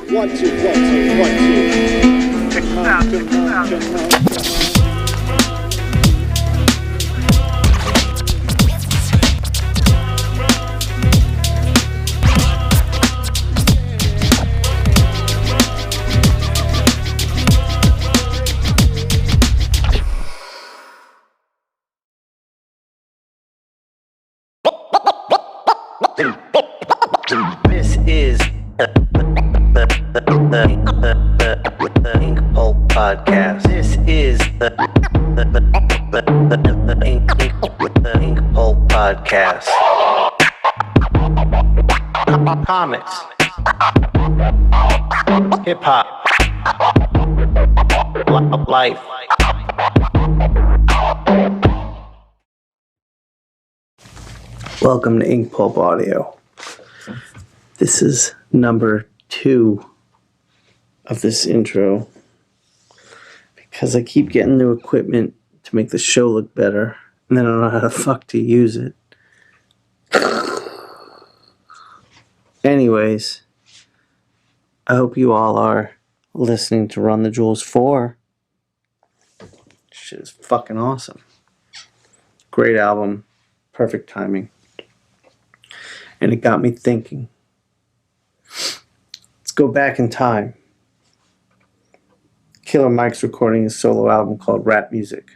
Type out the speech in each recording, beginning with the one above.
1, 2, 1, 2, 1, 2. Check this out, check this out. This is the Inkpulp Podcast. This is the Inkpulp Podcast. Comics, hip hop, life. Welcome to Inkpulp Audio. This is number 2 of this intro because I keep getting new equipment to make the show look better, and then I don't know how the fuck to use it. Anyways, I hope you all are listening to Run the Jewels 4. Shit is fucking awesome. Great album. Perfect timing. And it got me thinking. Let's go back in time. Killer Mike's recording his solo album called Rap Music.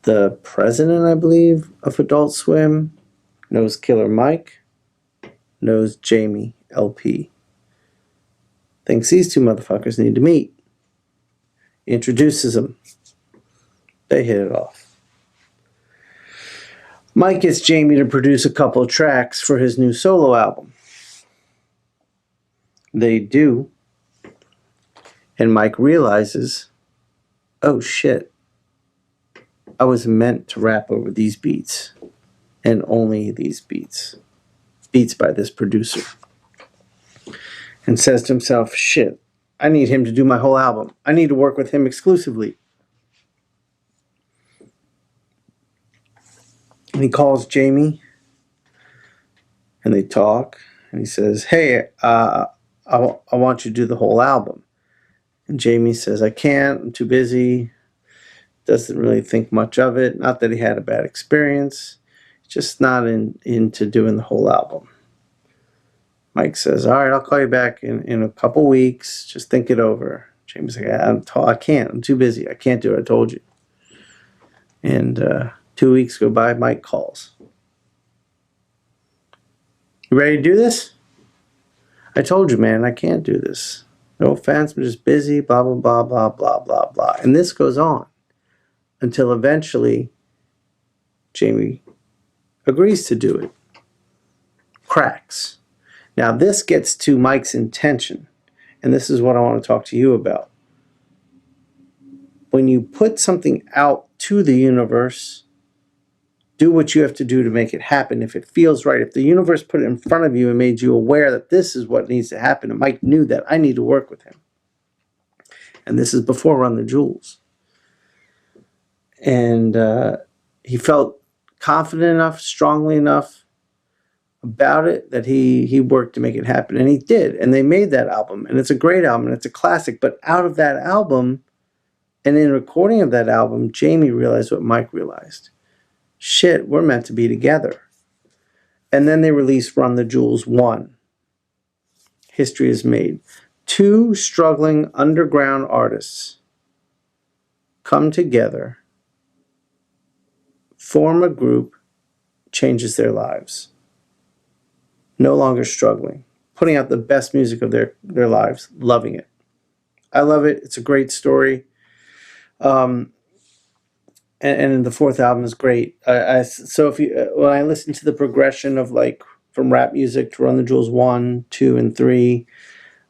The president, I believe, of Adult Swim knows Killer Mike, knows Jamie LP. Thinks these two motherfuckers need to meet. He introduces them. They hit it off. Mike gets Jamie to produce a couple of tracks for his new solo album. They do. And Mike realizes, oh shit, I was meant to rap over these beats. And only these beats. Beats by this producer. And says to himself, shit, I need him to do my whole album. I need to work with him exclusively. And he calls Jamie, and they talk, and he says, hey, I want you to do the whole album. And Jamie says, I can't, I'm too busy, doesn't really think much of it, not that he had a bad experience, just not into doing the whole album. Mike says, all right, I'll call you back in a couple weeks, just think it over. Jamie's like, I can't, I'm too busy, I can't do it, I told you. And 2 weeks go by, Mike calls. You ready to do this? I told you, man, I can't do this. No offense, I'm just busy, blah, blah, blah, blah, blah, blah, blah. And this goes on until eventually Jamie agrees to do it. Cracks. Now this gets to Mike's intention, and this is what I want to talk to you about. When you put something out to the universe, do what you have to do to make it happen if it feels right. If the universe put it in front of you and made you aware that this is what needs to happen, and Mike knew that, I need to work with him. And this is before Run the Jewels. And he felt confident enough, strongly enough about it that he worked to make it happen. And he did. And they made that album. And it's a great album. And it's a classic. But out of that album, and in recording of that album, Jamie realized what Mike realized. Shit, we're meant to be together. And then they released Run the Jewels 1. History is made. 2 struggling underground artists come together, form a group, changes their lives. No longer struggling. Putting out the best music of their lives. Loving it. I love it. It's a great story. And the 4th album is great. So if you when I listen to the progression of like from rap music to Run the Jewels 1, 2, and 3,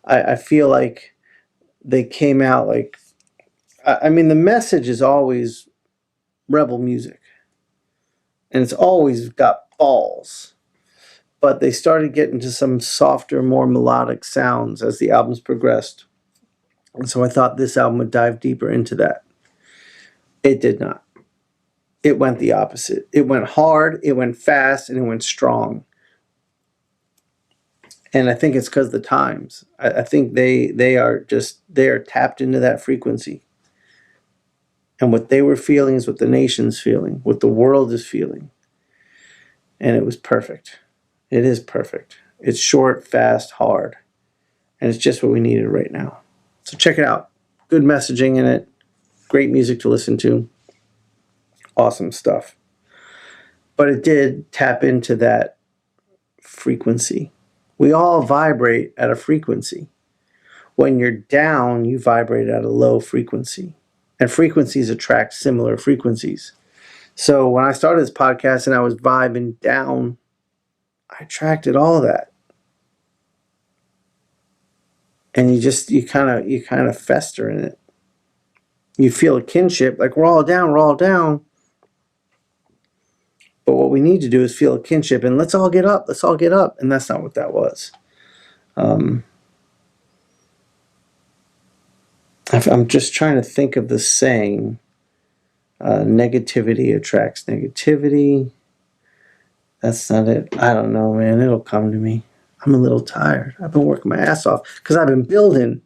I feel like they came out like, I mean, the message is always rebel music, and it's always got balls. But they started getting to some softer, more melodic sounds as the albums progressed, and so I thought this album would dive deeper into that. It did not. It went the opposite. It went hard, it went fast, and it went strong. And I think it's because the times. I think they are tapped into that frequency. And what they were feeling is what the nation's feeling, what the world is feeling. And it was perfect. It is perfect. It's short, fast, hard. And it's just what we needed right now. So check it out. Good messaging in it. Great music to listen to. Awesome stuff. But it did tap into that frequency. We all vibrate at a frequency. When you're down, you vibrate at a low frequency. And frequencies attract similar frequencies. So when I started this podcast and I was vibing down, I attracted all of that. And you kind of fester in it. You feel a kinship, like we're all down. But what we need to do is feel a kinship and let's all get up. And that's not what that was. I'm just trying to think of the saying, negativity attracts negativity. That's not it. I don't know, man. It'll come to me. I'm a little tired. I've been working my ass off because I've been building.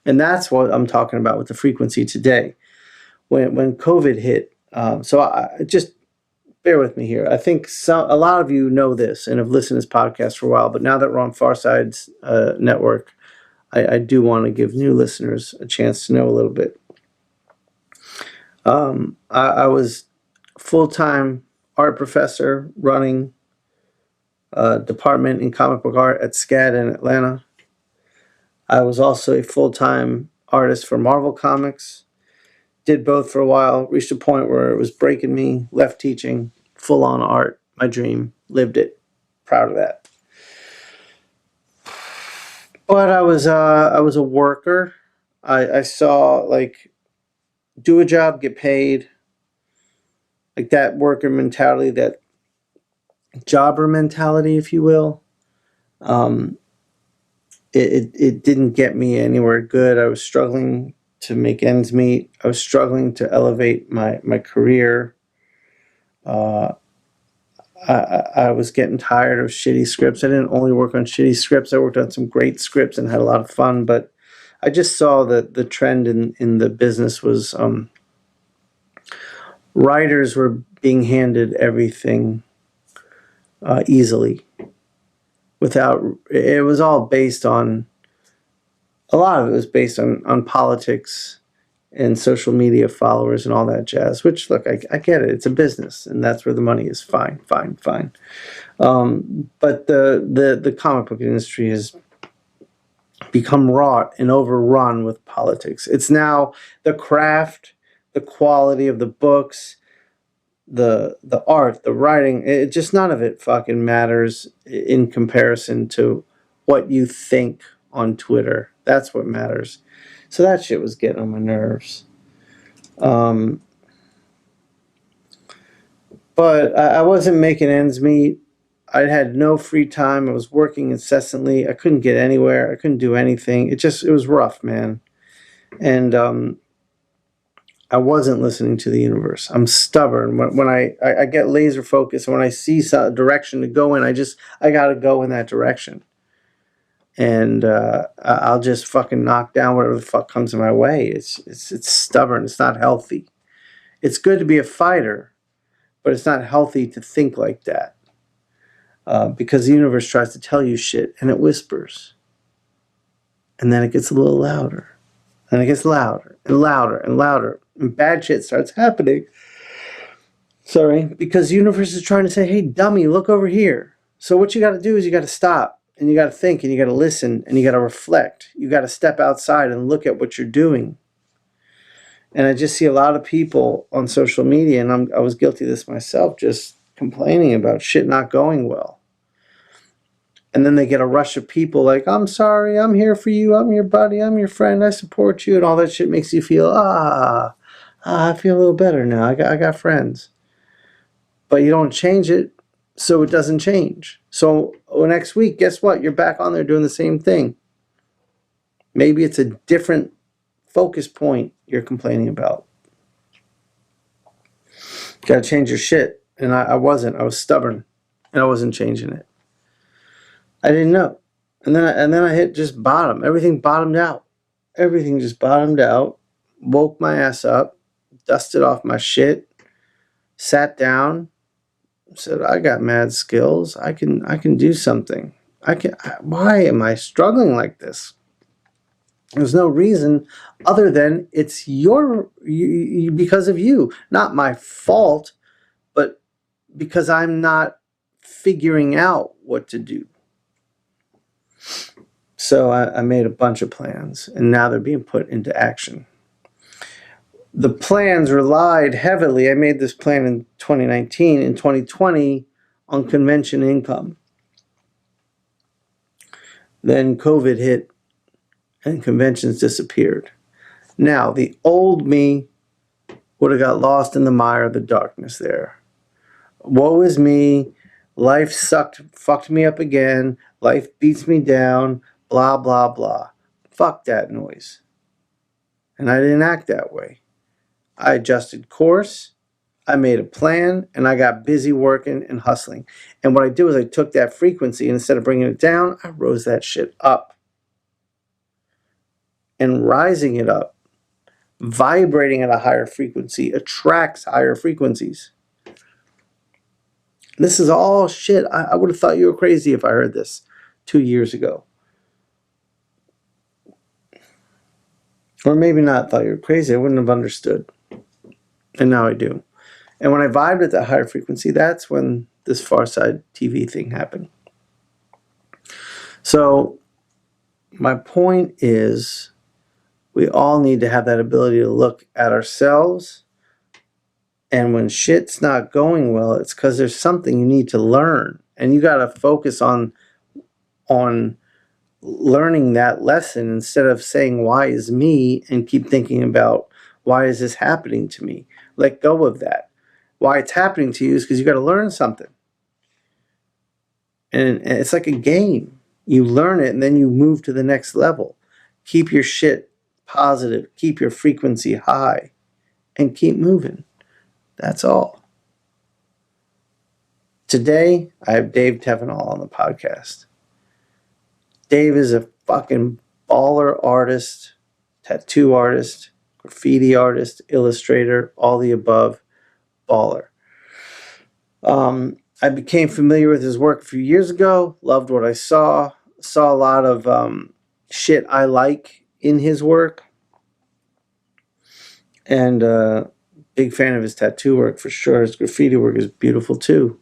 And that's what I'm talking about with the frequency today. When COVID hit, so I just bear with me here. I think a lot of you know this and have listened to this podcast for a while, but now that we're on Pharcyde's network, I do want to give new listeners a chance to know a little bit. I was full-time art professor running a department in comic book art at SCAD in Atlanta. I was also a full-time artist for Marvel Comics. Did both for a while, reached a point where it was breaking me, left teaching, full-on art, my dream, lived it, proud of that. But I was a worker. I saw, like, do a job, get paid, like that worker mentality, that jobber mentality, if you will. It didn't get me anywhere good. I was struggling to make ends meet. I was struggling to elevate my career. I was getting tired of shitty scripts. I didn't only work on shitty scripts. I worked on some great scripts and had a lot of fun, but I just saw that the trend in the business was writers were being handed everything easily. It was all based on, a lot of it was based on politics and social media followers and all that jazz, which, look, I get it. It's a business, and that's where the money is. Fine. But the comic book industry has become wrought and overrun with politics. It's now the craft, the quality of the books, the art, the writing, it just, none of it fucking matters in comparison to what you think on Twitter. That's what matters. So that shit was getting on my nerves. But I wasn't making ends meet. I had no free time. I was working incessantly. I couldn't get anywhere. I couldn't do anything. It was rough, man. And I wasn't listening to the universe. I'm stubborn. When I get laser focused, when I see some direction to go in, I got to go in that direction. And I'll just fucking knock down whatever the fuck comes in my way. It's stubborn. It's not healthy. It's good to be a fighter, but it's not healthy to think like that. Because the universe tries to tell you shit, and it whispers. And then it gets a little louder. And it gets louder and louder and louder. And bad shit starts happening. Sorry. Because the universe is trying to say, hey, dummy, look over here. So what you got to do is you got to stop. And you got to think. And you got to listen. And you got to reflect. You got to step outside and look at what you're doing. And I just see a lot of people on social media, and I was guilty of this myself, just complaining about shit not going well. And then they get a rush of people like, I'm sorry, I'm here for you, I'm your buddy, I'm your friend, I support you, and all that shit makes you feel, I feel a little better now, I got friends. But you don't change it, so it doesn't change. So next week, guess what? You're back on there doing the same thing. Maybe it's a different focus point you're complaining about. Gotta change your shit. And I wasn't. I was stubborn. And I wasn't changing it. I didn't know. And then I hit just bottom. Everything bottomed out. Everything just bottomed out. Woke my ass up, dusted off my shit, sat down, said, I got mad skills. I can do something. Why am I struggling like this? There's no reason other than it's because of you. Not my fault, but because I'm not figuring out what to do. So I made a bunch of plans, and now they're being put into action. The plans relied heavily. I made this plan in 2019, in 2020, on convention income. Then COVID hit, and conventions disappeared. Now, the old me would have got lost in the mire of the darkness there. Woe is me. Life fucked me up again. Life beats me down. Blah, blah, blah. Fuck that noise. And I didn't act that way. I adjusted course. I made a plan, and I got busy working and hustling. And what I did was I took that frequency, and instead of bringing it down, I rose that shit up. And rising it up, vibrating at a higher frequency, attracts higher frequencies. This is all shit. I would have thought you were crazy if I heard this 2 years ago. Or maybe not thought you were crazy. I wouldn't have understood. And now I do. And when I vibed at that higher frequency, that's when this Pharcyde TV thing happened. So my point is, we all need to have that ability to look at ourselves. And when shit's not going well, it's because there's something you need to learn. And you got to focus on learning that lesson instead of saying, why is me? And keep thinking about, why is this happening to me? Let go of that. Why it's happening to you is because you got to learn something. And it's like a game. You learn it and then you move to the next level. Keep your shit positive. Keep your frequency high. And keep moving. That's all. Today, I have Dave Tevenal on the podcast. Dave is a fucking baller artist, tattoo artist, graffiti artist, illustrator, all the above, baller. I became familiar with his work a few years ago, loved what I saw a lot of shit I like in his work, and big fan of his tattoo work for sure. His graffiti work is beautiful too,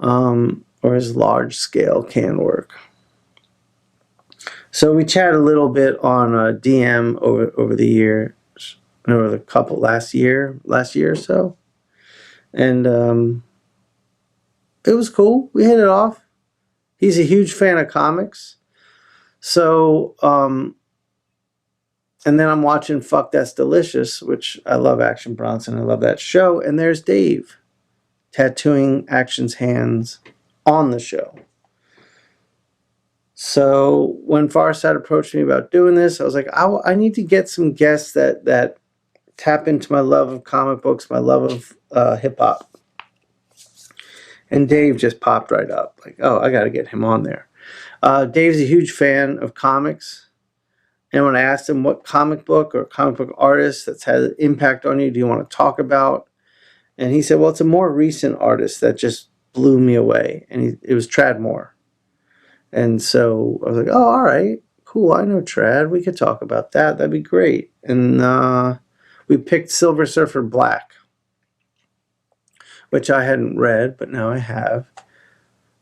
or his large-scale can work. So we chatted a little bit on DM over the years, over the couple last year or so, and it was cool. We hit it off. He's a huge fan of comics, so and then I'm watching Fuck That's Delicious, which I love Action Bronson. I love that show, and there's Dave tattooing Action's hands on the show. So when Pharcyde approached me about doing this, I was like, I need to get some guests that tap into my love of comic books, my love of hip-hop. And Dave just popped right up. Like, oh, I got to get him on there. Dave's a huge fan of comics. And when I asked him what comic book or comic book artist that's had an impact on you do you want to talk about? And he said, well, it's a more recent artist that just blew me away. And it was Trad Moore. And so I was like, oh, all right, cool. I know Trad. We could talk about that. That'd be great. And we picked Silver Surfer Black, which I hadn't read, but now I have.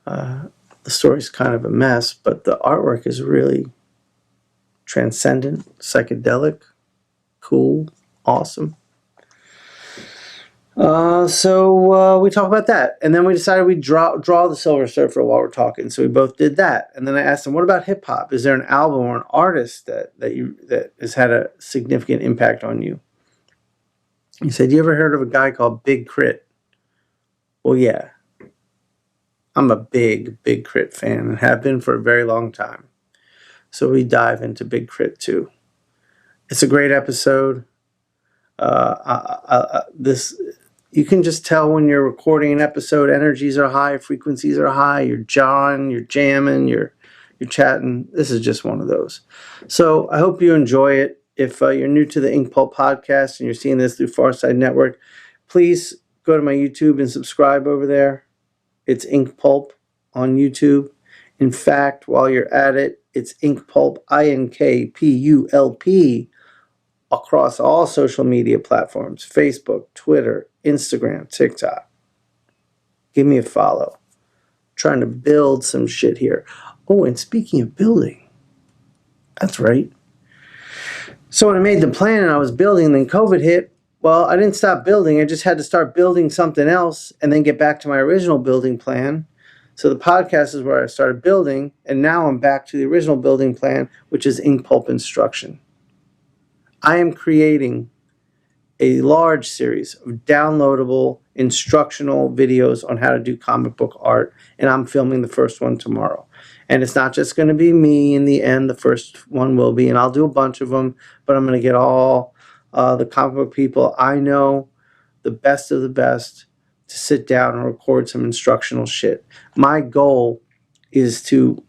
The story's kind of a mess, but the artwork is really transcendent, psychedelic, cool, awesome. So we talk about that, and then we decided we'd draw the Silver Surfer while we're talking. So we both did that, and then I asked him, "What about hip hop? Is there an album or an artist that has had a significant impact on you?" He said, "You ever heard of a guy called Big Crit?" Well, yeah, I'm a big Crit fan and have been for a very long time. So we dive into Big Crit too. It's a great episode. you can just tell when you're recording an episode, energies are high, frequencies are high, you're jawing, you're jamming, you're chatting. This is just one of those. So I hope you enjoy it. If you're new to the Inkpulp podcast and you're seeing this through Pharcyde Network, please go to my YouTube and subscribe over there. It's Inkpulp on YouTube. In fact, while you're at it, it's Inkpulp, INKPULP, across all social media platforms, Facebook, Twitter, Instagram, TikTok. Give me a follow. Trying to build some shit here. Oh, and speaking of building, that's right. So when I made the plan and I was building, then COVID hit. Well, I didn't stop building. I just had to start building something else and then get back to my original building plan. So the podcast is where I started building, and now I'm back to the original building plan, which is Inkpulp Instruction. I am creating a large series of downloadable instructional videos on how to do comic book art, and I'm filming the first one tomorrow. And it's not just going to be me in the end. The first one will be, and I'll do a bunch of them, but I'm going to get all the comic book people I know, the best of the best, to sit down and record some instructional shit. My goal is to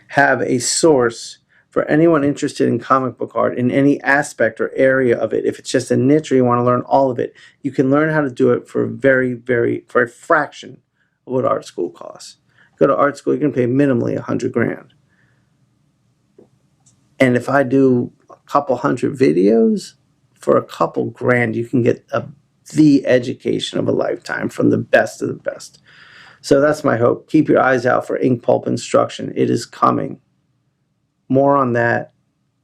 have a source for anyone interested in comic book art in any aspect or area of it. If it's just a niche or you want to learn all of it, you can learn how to do it for for a fraction of what art school costs. Go to art school, you can pay minimally $100,000. And if I do a couple hundred videos for a couple grand, you can get the education of a lifetime from the best of the best. So that's my hope. Keep your eyes out for Inkpulp Instruction. It is coming. More on that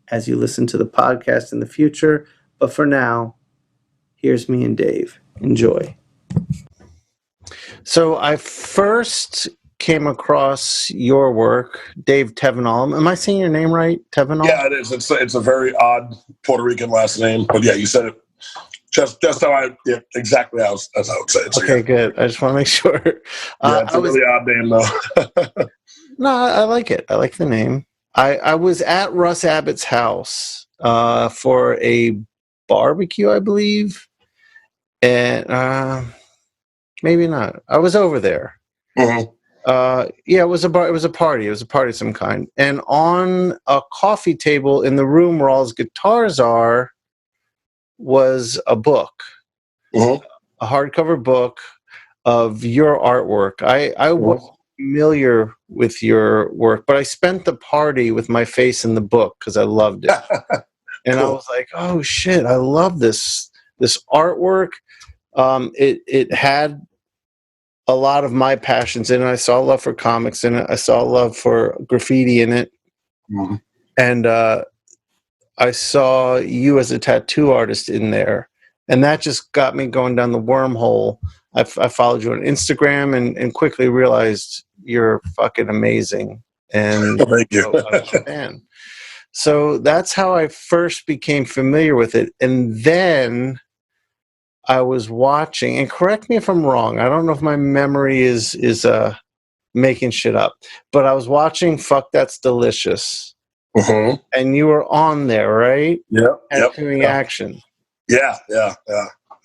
as you listen to the podcast in the future. But for now, here's me and Dave. Enjoy. So I first came across your work, Dave Tevenal. Am I saying your name right? Tevenal? Yeah, it is. It's a very odd Puerto Rican last name, but yeah, you said it just how exactly as I would say it. So, okay, yeah. Good. I just want to make sure. Yeah, it's a really odd name though. No, I like it. I like the name. I was at Russ Abbott's house for a barbecue, I believe, and maybe not. I was over there. Mm-hmm. Yeah, it was a party. It was a party of some kind. And on a coffee table in the room where all his guitars are was a book, Mm-hmm. a hardcover book of your artwork. I was familiar with your work, but I spent the party with my face in the book because I loved it. And Cool. I was like, oh shit, I love this artwork. It had a lot of my passions in it. I saw love for comics in it. I saw love for graffiti in it. Mm-hmm. And I saw you as a tattoo artist in there. And that just got me going down the wormhole. I followed you on Instagram and quickly realized you're fucking amazing. And Thank you. I was a fan. So that's how I first became familiar with it. And then I was watching, and correct me if I'm wrong, I don't know if my memory is making shit up, but I was watching Fuck That's Delicious. Mm-hmm. And you were on there, right? Yep. Doing action. Yeah.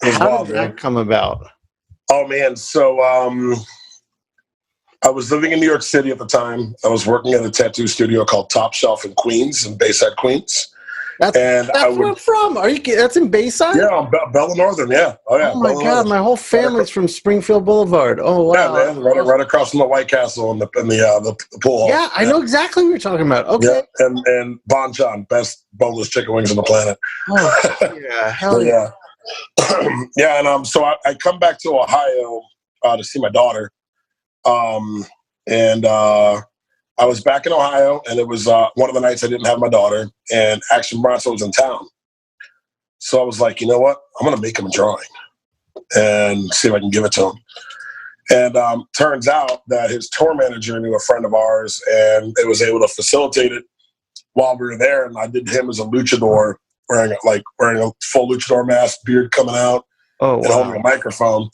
How did that come about? Oh man, so I was living in New York City at the time. I was working at a tattoo studio called Top Shelf in Queens, in Bayside, Queens. That's where I'm from. Are you? That's in Bayside? Yeah, Bella Northern. Yeah. Oh yeah. Oh my God, my whole family's from Springfield Boulevard. Oh wow. Yeah, man. Right across from the White Castle and the pool hall. Yeah, I know exactly what you're talking about. Okay. Yeah, and Bon Chon, best boneless chicken wings on the planet. Oh yeah, hell yeah. Yeah, and so I come back to Ohio to see my daughter, and I was back in Ohio, and it was one of the nights I didn't have my daughter, and Action Bronson was in town. So I was like, you know what? I'm going to make him a drawing and see if I can give it to him. And turns out that his tour manager knew a friend of ours, and it was able to facilitate it while we were there. And I did him as a luchador, wearing a full luchador mask, beard coming out, and holding a microphone.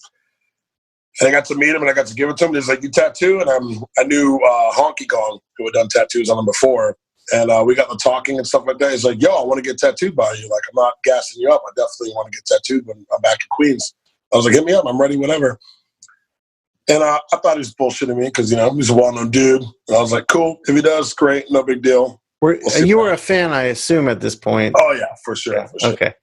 And I got to meet him, and I got to give it to him. He's like, "You tattoo?" And I knew Honky Kong, who had done tattoos on him before. And we got to talking and stuff like that. He's like, "Yo, I want to get tattooed by you. Like, I'm not gassing you up. I definitely want to get tattooed when I'm back in Queens." I was like, hit me up. I'm ready whenever. And I thought he was bullshitting me because, he's a well-known dude. And I was like, cool. If he does, great. No big deal. You were a fan, I assume, at this point. Oh, yeah, for sure. Yeah. For sure. Okay.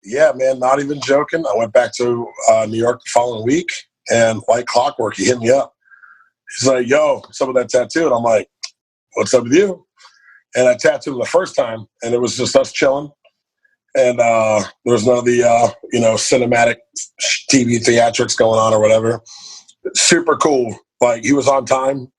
Yeah, man, not even joking. I went back to New York the following week, and like clockwork, he hit me up. He's like, yo, what's up with that tattoo? And I'm like, what's up with you? And I tattooed him the first time, and it was just us chilling. And there was none of the, cinematic TV theatrics going on or whatever. Super cool. Like, he was on time,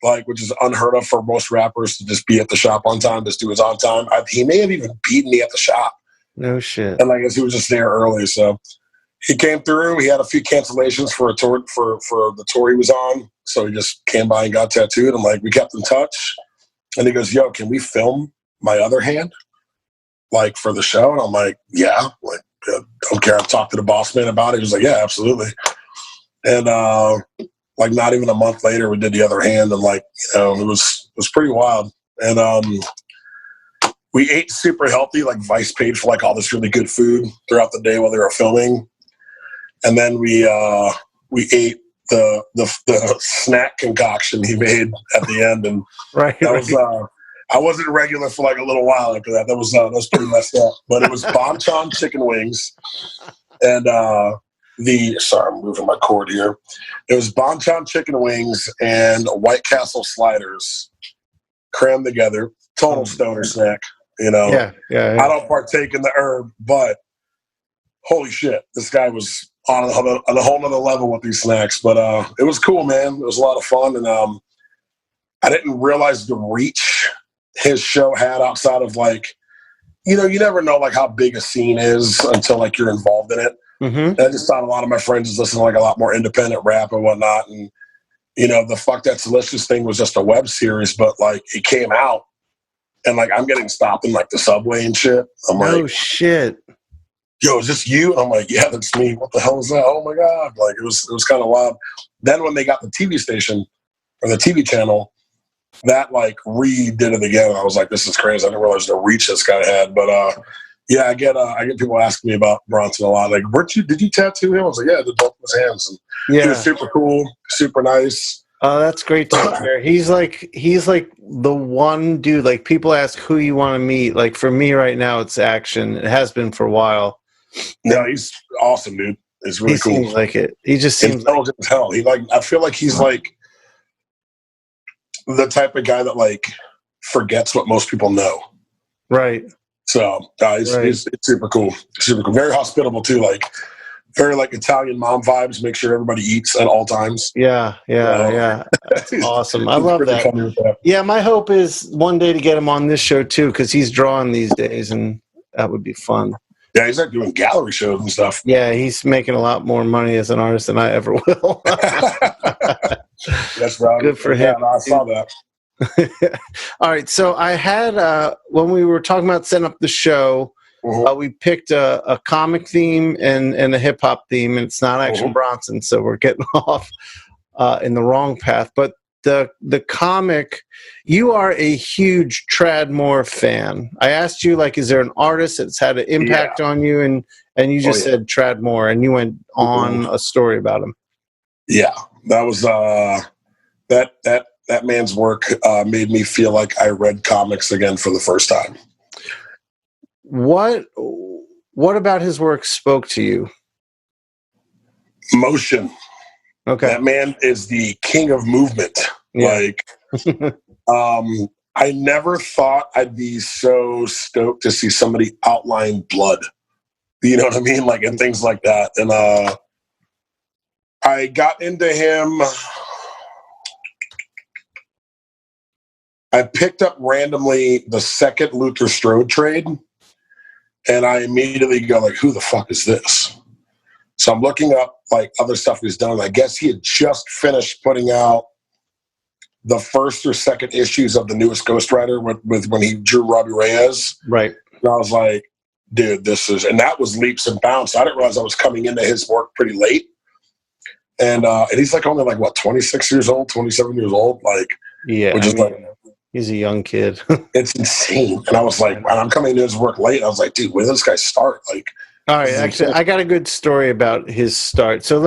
like, which is unheard of for most rappers to just be at the shop on time. This dude was on time. He may have even beaten me at the shop. No shit. And I guess he was just there early. So he came through. He had a few cancellations for a tour for the tour he was on. So he just came by and got tattooed. I'm like, we kept in touch. And he goes, yo, can we film my other hand? Like, for the show? And I'm like, yeah. Like, don't care. I talked to the boss man about it. He was like, yeah, absolutely. And like, not even a month later, we did the other hand. And like, it was pretty wild. And we ate super healthy. Like, Vice paid for like all this really good food throughout the day while they were filming. And then we ate the snack concoction he made at the end. And right. Was I wasn't regular for like a little while after that. That was pretty messed up. But it was Bonchon chicken wings, and sorry, I'm moving my cord here. It was Bonchon chicken wings and White Castle sliders crammed together. Total stoner snack. Yeah. I don't partake in the herb, but holy shit, this guy was on a whole nother level with these snacks. But it was cool, man. It was a lot of fun, and I didn't realize the reach his show had outside of like, you never know like how big a scene is until like you're involved in it. Mm-hmm. I just thought a lot of my friends just listen to like a lot more independent rap and whatnot. And, the Fuck That's Delicious thing was just a web series, but like it came out and like I'm getting stopped in like the subway and shit. I'm like, oh shit. Yo, is this you? And I'm like, yeah, that's me. What the hell is that? Oh my God. Like it was kind of wild. Then when they got the TV station or the TV channel, that like redid it again. I was like, this is crazy. I didn't realize the reach this guy had. But yeah, I get people asking me about Bronson a lot. Like, did you tattoo him? I was like, yeah, I did both of his hands. And he was super cool, super nice. Oh, that's great to hear. He's like the one dude. Like, people ask who you want to meet. Like, for me right now, it's Action. It has been for a while. No, he's awesome, dude. It's really cool. He seems like it. He just seems intelligent as hell. I feel like he's like the type of guy that like forgets what most people know. Right. So he's super cool. Super cool. Very hospitable too. Like very like Italian mom vibes. Make sure everybody eats at all times. Yeah. That's awesome. I love that. Yeah, my hope is one day to get him on this show too, because he's drawing these days, and that would be fun. Yeah, he's like doing gallery shows and stuff. Yeah, he's making a lot more money as an artist than I ever will. That's right. Good for him. Yeah, I saw that. All right, so I had when we were talking about setting up the show, we picked a comic theme and a hip hop theme, and it's not Action Bronson, so we're getting off in the wrong path. But the comic, you are a huge Tradmore fan. I asked you, like, is there an artist that's had an impact on you, and you just said Tradmore, and you went on a story about him. Yeah, that was that man's work made me feel like I read comics again for the first time. What about his work spoke to you? Motion. Okay. That man is the king of movement. Yeah. Like, I never thought I'd be so stoked to see somebody outline blood. You know what I mean? Like, and things like that. And I got into him. I picked up randomly the second Luther Strode trade, and I immediately go like, who the fuck is this? So I'm looking up like other stuff he's done. I guess he had just finished putting out the first or second issues of the newest Ghost Rider with when he drew Robbie Reyes. Right. And I was like, dude, and that was leaps and bounds. So I didn't realize I was coming into his work pretty late. And he's like only like, what, 26 years old, 27 years old? Like, yeah. Which is like, He's a young kid. It's insane. And I was like, when I'm coming to his work late, I was like, dude, where did this guy start? Like, All right, this is actually, insane. I got a good story about his start. So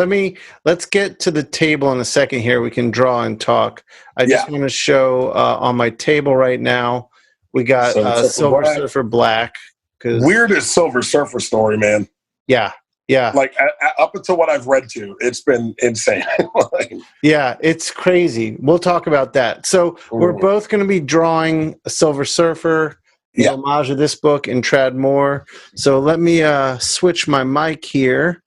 let's get to the table in a second here. We can draw and talk. I just want to show on my table right now, we got Silver Surfer Black. Weirdest Silver Surfer story, man. Yeah. Like up until what I've read to, it's been insane. Yeah, it's crazy. We'll talk about that. So we're both going to be drawing a Silver Surfer, the homage of this book, and Trad Moore. So let me switch my mic here.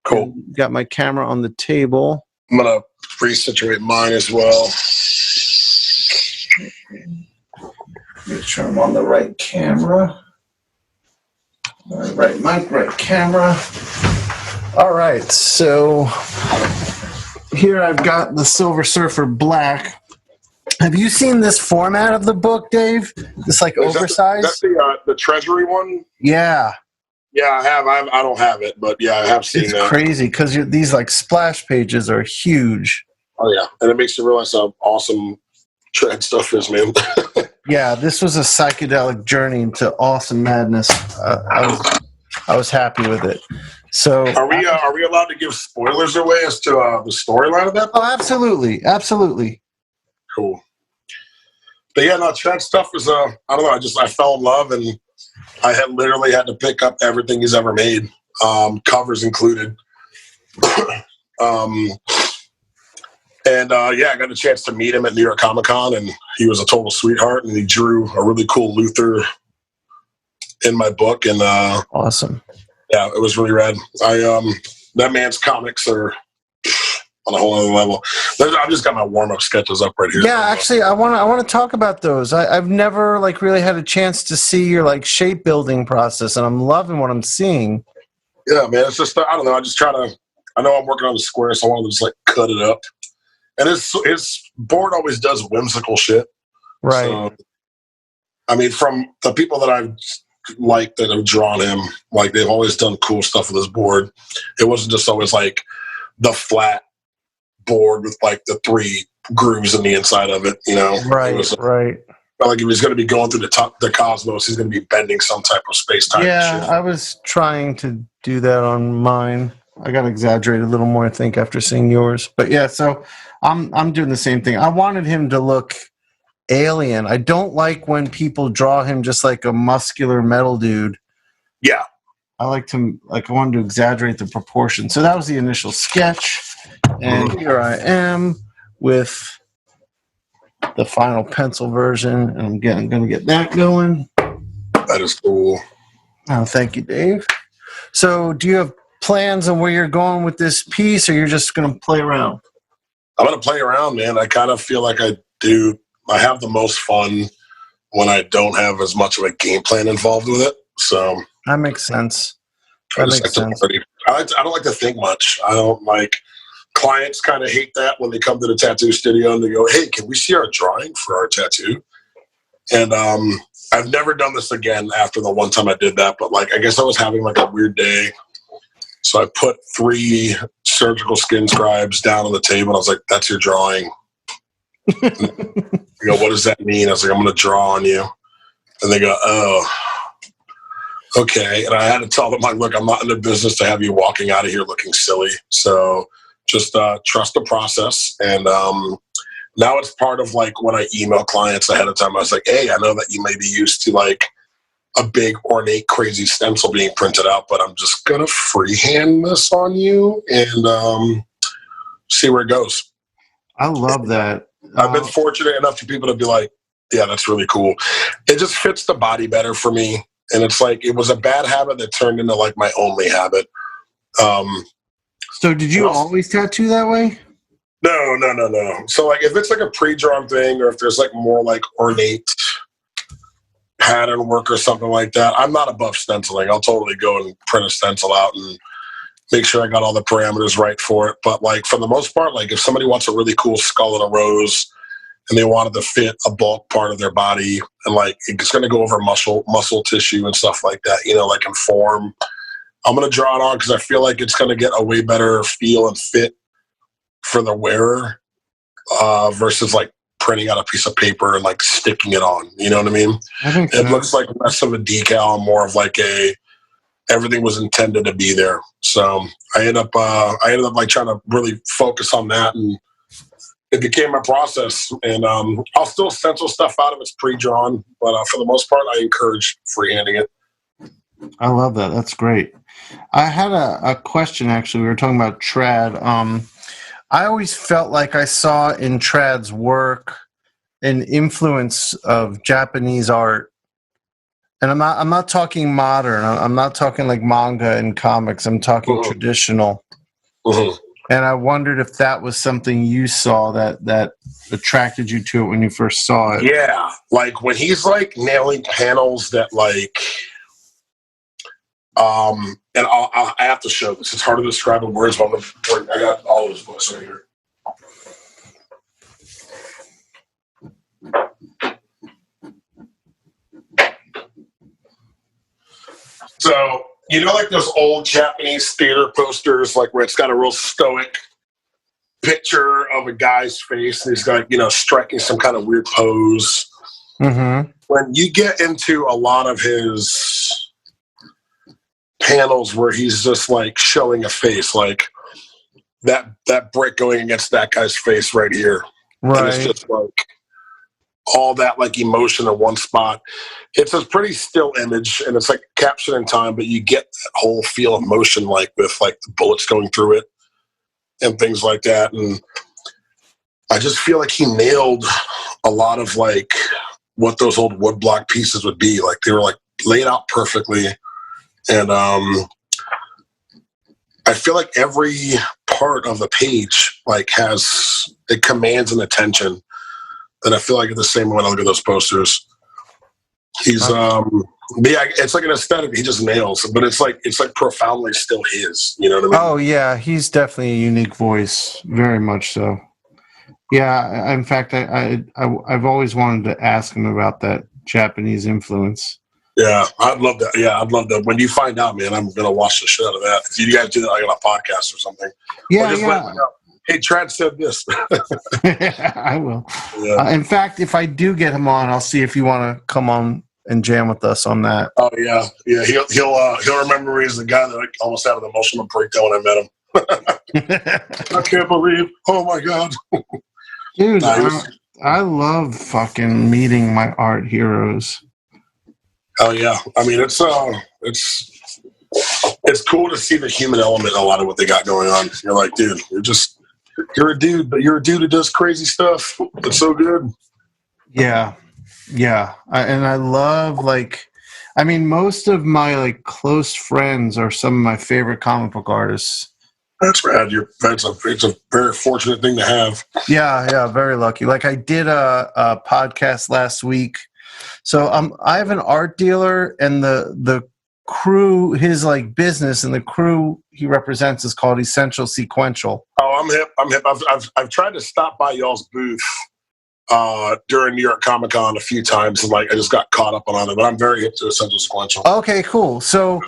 Cool. Got my camera on the table. I'm going to resituate mine as well. Make sure I'm on the right camera. Right mic, right camera. All right, so here I've got the Silver Surfer Black. Have you seen this format of the book, Dave? This like oversized? That's the Treasury one? Yeah. Yeah, I have. I don't have it, but yeah, I have seen It's that. crazy because these like splash pages are huge. Oh yeah, and it makes you realize how awesome trad stuff is, man. Yeah, this was a psychedelic journey into awesome madness. I was happy with it. So, are we allowed to give spoilers away as to the storyline of that book? Oh, absolutely. Cool. But yeah, no, trad stuff is I don't know. I fell in love, and I had literally had to pick up everything he's ever made, covers included. I got a chance to meet him at New York Comic Con, and he was a total sweetheart, and he drew a really cool Luthor in my book, and awesome. Yeah, it was really rad. That man's comics are on a whole other level. I've just got my warm-up sketches up right here. Yeah, actually, I want to talk about those. I've never like really had a chance to see your like shape building process, and I'm loving what I'm seeing. Yeah, man, it's just I don't know. I know I'm working on the square, so I want to just like cut it up. And his board always does whimsical shit. Right. So, I mean, from the people that I've liked that have drawn him, like they've always done cool stuff with his board. It wasn't just always like the flat board with like the 3 grooves in the inside of it, you know? Right, right. Like if he's going to be going through the cosmos, he's going to be bending some type of space-time. Yeah, shit. I was trying to do that on mine. I got to exaggerate a little more, I think, after seeing yours. But yeah, so I'm doing the same thing. I wanted him to look alien. I don't like when people draw him just like a muscular metal dude. Yeah. I wanted to exaggerate the proportion. So that was the initial sketch. And here I am with the final pencil version. And I'm going to get that going. That is cool. Oh, thank you, Dave. So do you have plans on where you're going with this piece, or you're just going to play around? I'm going to play around, man. I kind of feel like I have the most fun when I don't have as much of a game plan involved with it. So that makes sense. I don't like to think much. I don't like clients kind of hate that when they come to the tattoo studio and they go, "Hey, can we see our drawing for our tattoo?" And I've never done this again after the one time I did that, but like I guess I was having like a weird day. So I put 3 surgical skin scribes down on the table. And I was like, "That's your drawing." You go, "What does that mean?" I was like, "I'm going to draw on you." And they go, "Oh, okay." And I had to tell them, like, "Look, I'm not in the business to have you walking out of here looking silly. So just trust the process." And now it's part of like when I email clients ahead of time. I was like, "Hey, I know that you may be used to like a big ornate crazy stencil being printed out, but I'm just gonna freehand this on you and see where it goes." I love that. I've been fortunate enough for people to be like, "Yeah, that's really cool." It just fits the body better for me. And it's like, it was a bad habit that turned into like my only habit. So did you always tattoo that way? No. So like if it's like a pre-drawn thing, or if there's like more like ornate pattern work or something like that, I'm not above stenciling. I'll totally go and print a stencil out and make sure I got all the parameters right for it. But like for the most part, like if somebody wants a really cool skull and a rose and they wanted to fit a bulk part of their body and like it's going to go over muscle tissue and stuff like that, you know, like in form, I'm going to draw it on because I feel like it's going to get a way better feel and fit for the wearer versus like printing out a piece of paper and like sticking it on. You know what I mean? I think It looks like less of a decal and more of like everything was intended to be there. So I ended up like trying to really focus on that, and it became a process. And I'll still stencil stuff out if it's pre-drawn, but for the most part, I encourage freehanding it. I love that. That's great. I had a question, actually. We were talking about trad. I always felt like I saw in trad's work an influence of Japanese art. And I'm not talking modern. I'm not talking like manga and comics. I'm talking traditional. Mm-hmm. And I wondered if that was something you saw that attracted you to it when you first saw it. Yeah, like when he's like nailing panels that like, and I have to show this. It's hard to describe in words, but I got all of his books right here. So, you know, like those old Japanese theater posters, like where it's got a real stoic picture of a guy's face and he's got, you know, striking some kind of weird pose. Mm-hmm. When you get into a lot of his panels where he's just like showing a face, like that brick going against that guy's face right here. Right. And it's just like all that like emotion in one spot. It's a pretty still image and it's like captured in time, but you get that whole feel of motion, like with like the bullets going through it and things like that. And I just feel like he nailed a lot of like what those old woodblock pieces would be. Like they were like laid out perfectly. And I feel like every part of the page like it commands an attention that I feel like the same when I look at those posters. He's yeah, it's like an aesthetic he just nails, but it's like profoundly still his, you know what I mean? Oh yeah, he's definitely a unique voice, very much so. Yeah, in fact, I've always wanted to ask him about that Japanese influence. Yeah, I'd love that. Yeah, I'd love that. When you find out, man, I'm gonna watch the shit out of that. If you guys do that like on a podcast or something, yeah, or just yeah. let me know. Hey, Trad said this. I will. Yeah. In fact, if I do get him on, I'll see if you want to come on and jam with us on that. Oh yeah, yeah. He'll remember me as the guy that like, almost had an emotional breakdown when I met him. I can't believe. Oh my god, dude! I love fucking meeting my art heroes. Oh yeah, I mean it's cool to see the human element in a lot of what they got going on. You're like, dude, you're a dude, but you're a dude who does crazy stuff. It's so good. Yeah. Yeah. And I love, like, I mean, most of my, like, close friends are some of my favorite comic book artists. That's rad. It's a very fortunate thing to have. Yeah. Yeah. Very lucky. Like, I did a podcast last week. So I have an art dealer, and the crew, his like business and the crew he represents is called Essential Sequential. Oh, I'm hip. I've tried to stop by y'all's booth during New York Comic Con a few times, and like I just got caught up on it. But I'm very hip to Essential Sequential. Okay, cool. So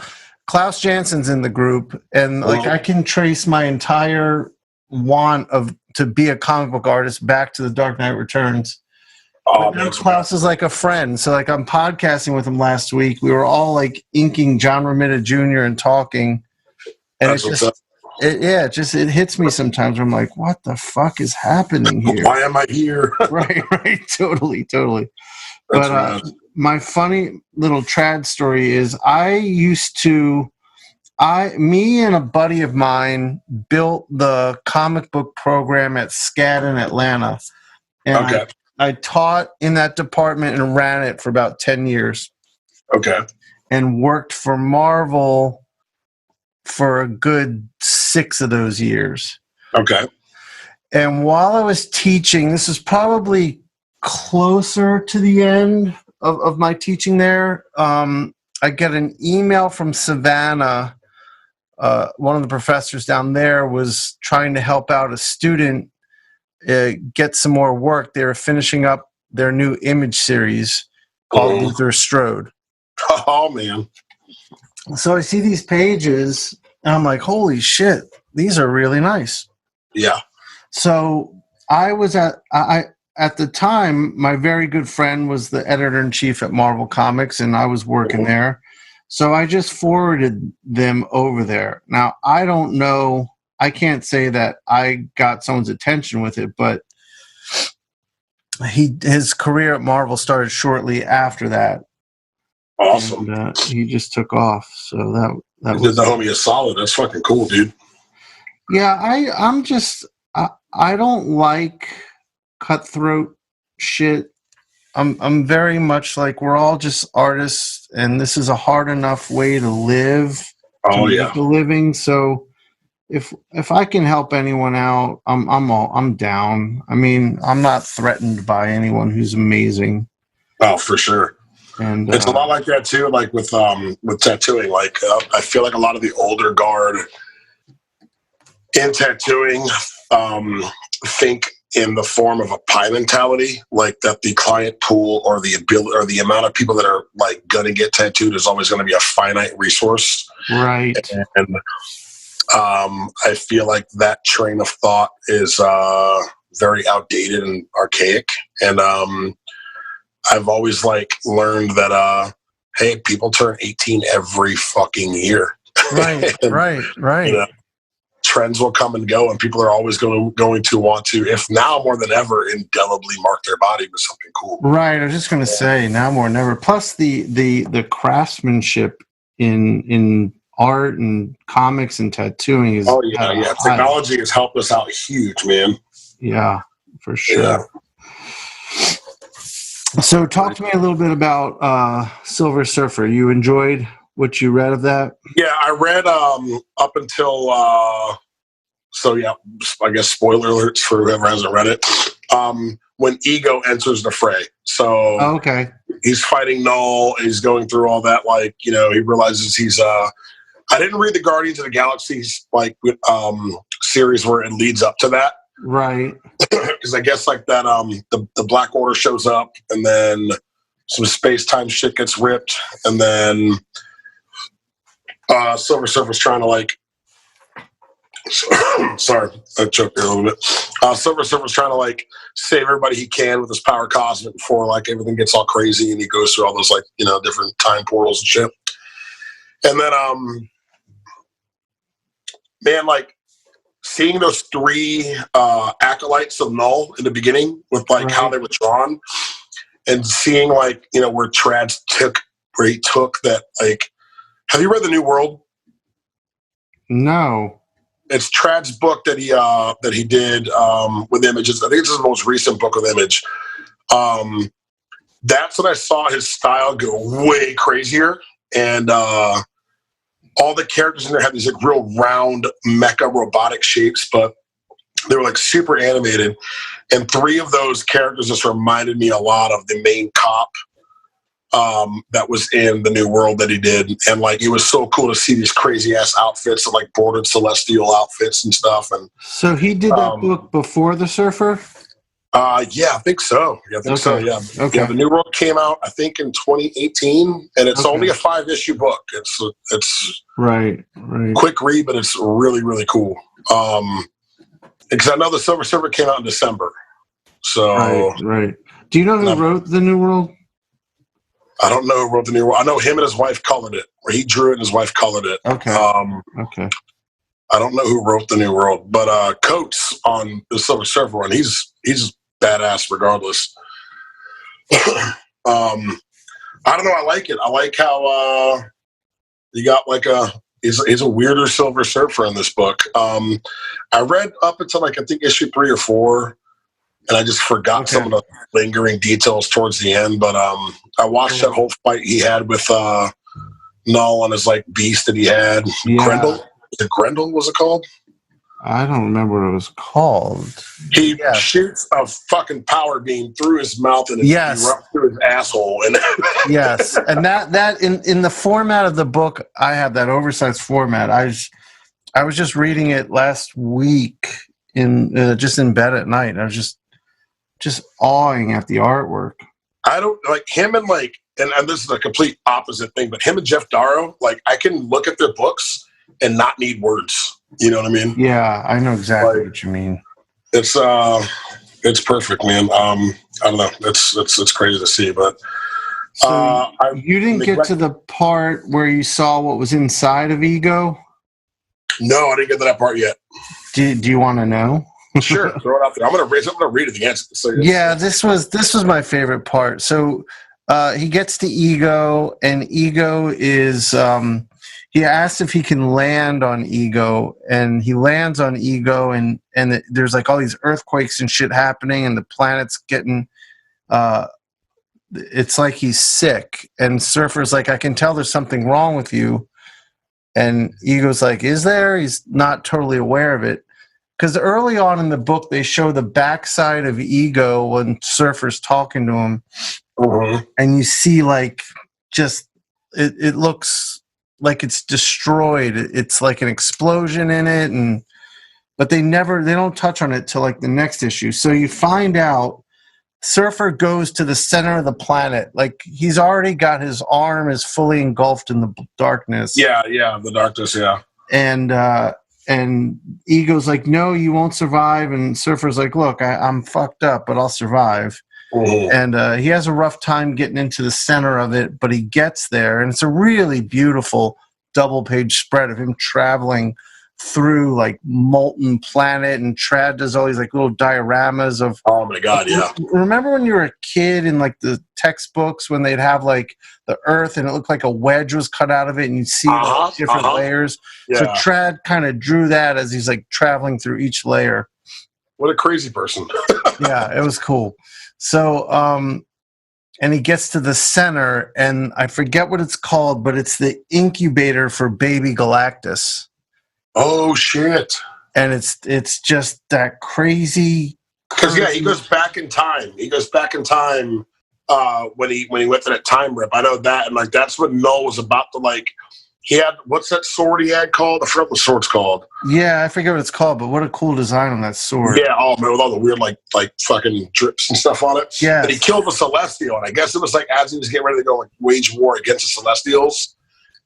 Klaus Jansen's in the group, and like I can trace my entire want to be a comic book artist back to The Dark Knight Returns. Oh, man, Klaus is like a friend. So like I'm podcasting with him last week. We were all like inking John Romita Jr. and talking. And it hits me sometimes where I'm like, what the fuck is happening here? Why am I here? right. Totally. But my funny little trad story is me and a buddy of mine built the comic book program at SCAD in Atlanta. And okay. I taught in that department and ran it for about 10 years. Okay. And worked for Marvel for a good 6 of those years. Okay. And while I was teaching, this is probably closer to the end of my teaching there, I get an email from Savannah. One of the professors down there was trying to help out a student get some more work. They were finishing up their new image series called Luther Strode. Oh, man. So I see these pages, and I'm like, holy shit, these are really nice. Yeah. So I at the time, my very good friend was the editor-in-chief at Marvel Comics, and I was working there. So I just forwarded them over there. Now, I don't know. I can't say that I got someone's attention with it, but his career at Marvel started shortly after that. Awesome. And, he just took off. So that You was did the homie a solid. That's fucking cool, dude. Yeah, I don't like cutthroat shit. I'm very much like, we're all just artists, and this is a hard enough way to live, to make a living. So if I can help anyone out, I'm down. I mean, I'm not threatened by anyone who's amazing. Oh, for sure. And it's a lot like that too. Like with tattooing, like I feel like a lot of the older guard in tattooing think in the form of a pie mentality, like that the client pool or the ability or the amount of people that are like going to get tattooed is always going to be a finite resource. Right. And I feel like that train of thought is very outdated and archaic. And I've always like learned that hey, people turn 18 every fucking year. Right. And, right. you know, trends will come and go, and people are always going to want to, if now more than ever, indelibly mark their body with something cool. Right. I was just going to say, now more than ever. Plus the craftsmanship in art and comics and tattooing is. Oh yeah. Technology has helped us out huge, man. Yeah, for sure. Yeah. So talk to me a little bit about Silver Surfer. You enjoyed what you read of that? Yeah, I read up until so yeah, I guess spoiler alerts for whoever hasn't read it. When Ego enters the fray. So okay. He's fighting Null, and he's going through all that, like, you know, he realizes he's I didn't read the Guardians of the Galaxy's like series where it leads up to that. Right. Because I guess like that the Black Order shows up, and then some space-time shit gets ripped, and then Silver Surfer's trying to like sorry, I choked there a little bit. Silver Surfer's trying to like save everybody he can with his power cosmic before like everything gets all crazy, and he goes through all those like, you know, different time portals and shit. And then man, like seeing those three acolytes of Null in the beginning with like how they were drawn, and seeing like, you know, where he took that, like, have you read The New World? No. It's Trad's book that he did with Images. I think it's his most recent book with Image. That's when I saw his style go way crazier, and all the characters in there had these like real round mecha robotic shapes, but they were like super animated. And three of those characters just reminded me a lot of the main cop that was in The New World that he did. And like, it was so cool to see these crazy ass outfits, and like bordered celestial outfits and stuff. And so he did that book before The Surfer? Yeah, I think so. Yeah, I think so. Yeah. Okay. Yeah, The New World came out, I think, in 2018, and it's only a 5-issue book. It's right. Quick read, but it's really, really cool. Because I know the Silver Surfer came out in December. So right. Do you know who wrote The New World? I don't know who wrote The New World. I know him and his wife colored it, or he drew it and his wife colored it. Okay. Okay. I don't know who wrote The New World, but Coates on the Silver Surfer one, he's badass regardless. I don't know. I like it. I like how you got like he's a weirder Silver Surfer in this book. I read up until like I think issue 3 or 4, and I just forgot some of the lingering details towards the end. But I watched that whole fight he had with Null on his like beast that he had. Yeah. Grendel. Grendel was it called? I don't remember what it was called. He shoots a fucking power beam through his mouth and through his asshole. And yes, and that in the format of the book, I have that oversized format. I was just reading it last week in just in bed at night. I was just awing at the artwork. I don't like him and like, and this is a complete opposite thing, but him and Jeff Darrow, like I can look at their books and not need words. You know what I mean? Yeah, I know exactly what you mean. It's It's perfect, man. I don't know. It's crazy to see, but So you didn't get to the part where you saw what was inside of Ego? No, I didn't get to that part yet. Do you want to know? Sure, throw it out there. I'm gonna read it again. So Yeah, this was my favorite part. So he gets to Ego, and Ego is he asks if he can land on Ego, and he lands on Ego, and there's like all these earthquakes and shit happening, and the planet's getting it's like he's sick, and Surfer's like, I can tell there's something wrong with you, and Ego's like, is there? He's not totally aware of it. Because early on in the book, they show the backside of Ego when Surfer's talking to him. Mm-hmm. And you see, like, just, it looks like it's destroyed. It's like an explosion in it. But they don't touch on it till, like, the next issue. So you find out Surfer goes to the center of the planet. Like, he's already got his arm is fully engulfed in the darkness. Yeah, the darkness, yeah. And Ego's like, no, you won't survive. And Surfer's like, look, I'm fucked up, but I'll survive. Mm-hmm. And he has a rough time getting into the center of it, but he gets there. And it's a really beautiful double-page spread of him traveling through, like, molten planet. And Trad does all these, like, little dioramas of... Oh, my God, yeah. Remember when you were a kid in, like, the textbooks when they'd have, like, the Earth and it looked like a wedge was cut out of it and you'd see the different layers? Yeah. So Trad kind of drew that as he's, like, traveling through each layer. What a crazy person. Yeah, it was cool. So, and he gets to the center, and I forget what it's called, but it's the incubator for baby Galactus. Oh, shit. And it's just that crazy... Because, yeah, he goes back in time. He goes back in time when he went to that time rip. I know that, and, like, that's when Null was about to, like... He had, what's that sword he had called? I forgot what the sword's called. Yeah, I forget what it's called, but what a cool design on that sword. Yeah, oh man, with all the weird like fucking drips and stuff on it. Yeah. And he killed the Celestial, and I guess it was like as he was getting ready to go like wage war against the Celestials.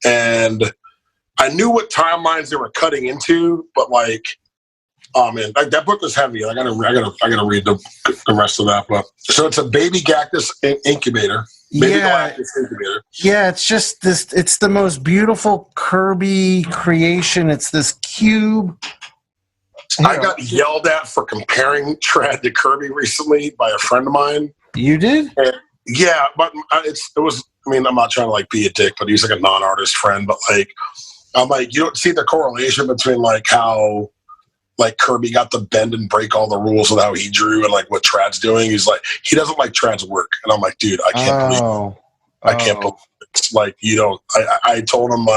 And I knew what timelines they were cutting into, but like, oh man, like that book was heavy. I gotta read the rest of that. But so it's a baby Galactus incubator. Baby Galactus incubator. Yeah, it's just this. It's the most beautiful Kirby creation. It's this cube. I got yelled at for comparing Trad to Kirby recently by a friend of mine. You did? And, yeah, but it was. I mean, I'm not trying to like be a dick, but he's like a non-artist friend. But like, I'm like, you don't see the correlation between like how like Kirby got to bend and break all the rules of how he drew and like what Trad's doing. He's like, he doesn't like Trad's work, and I'm like, dude, I can't believe it's like you don't. I told him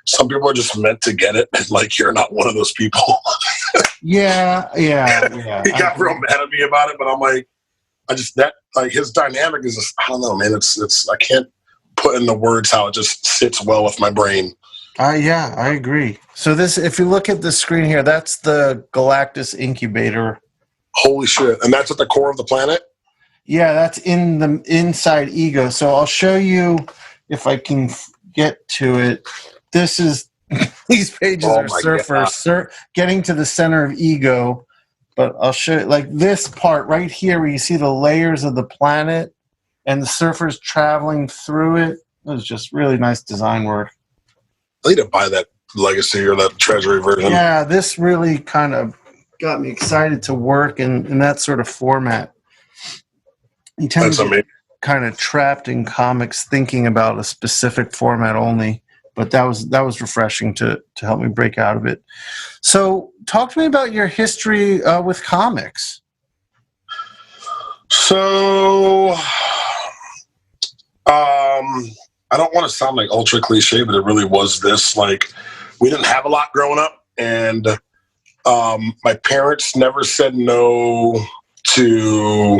some people are just meant to get it, and like you're not one of those people. Yeah. He got real mad at me about it, but I'm like, like his dynamic is just, I don't know, man. It's I can't put in the words how it just sits well with my brain. Yeah, I agree. So this, if you look at the screen here, that's the Galactus incubator. Holy shit! And that's at the core of the planet. Yeah, that's in the inside Ego. So I'll show you if I can get to it. This is these pages are Surfer getting to the center of Ego, but I'll show you like this part right here where you see the layers of the planet and the Surfer's traveling through it. It was just really nice design work. I need to buy that Legacy or that Treasury version. Yeah, this really kind of got me excited to work in that sort of format. You tend to get kind of trapped in comics thinking about a specific format only, but that was refreshing to help me break out of it. So talk to me about your history with comics. So I don't want to sound like ultra cliche, but it really was this. Like, we didn't have a lot growing up, and my parents never said no to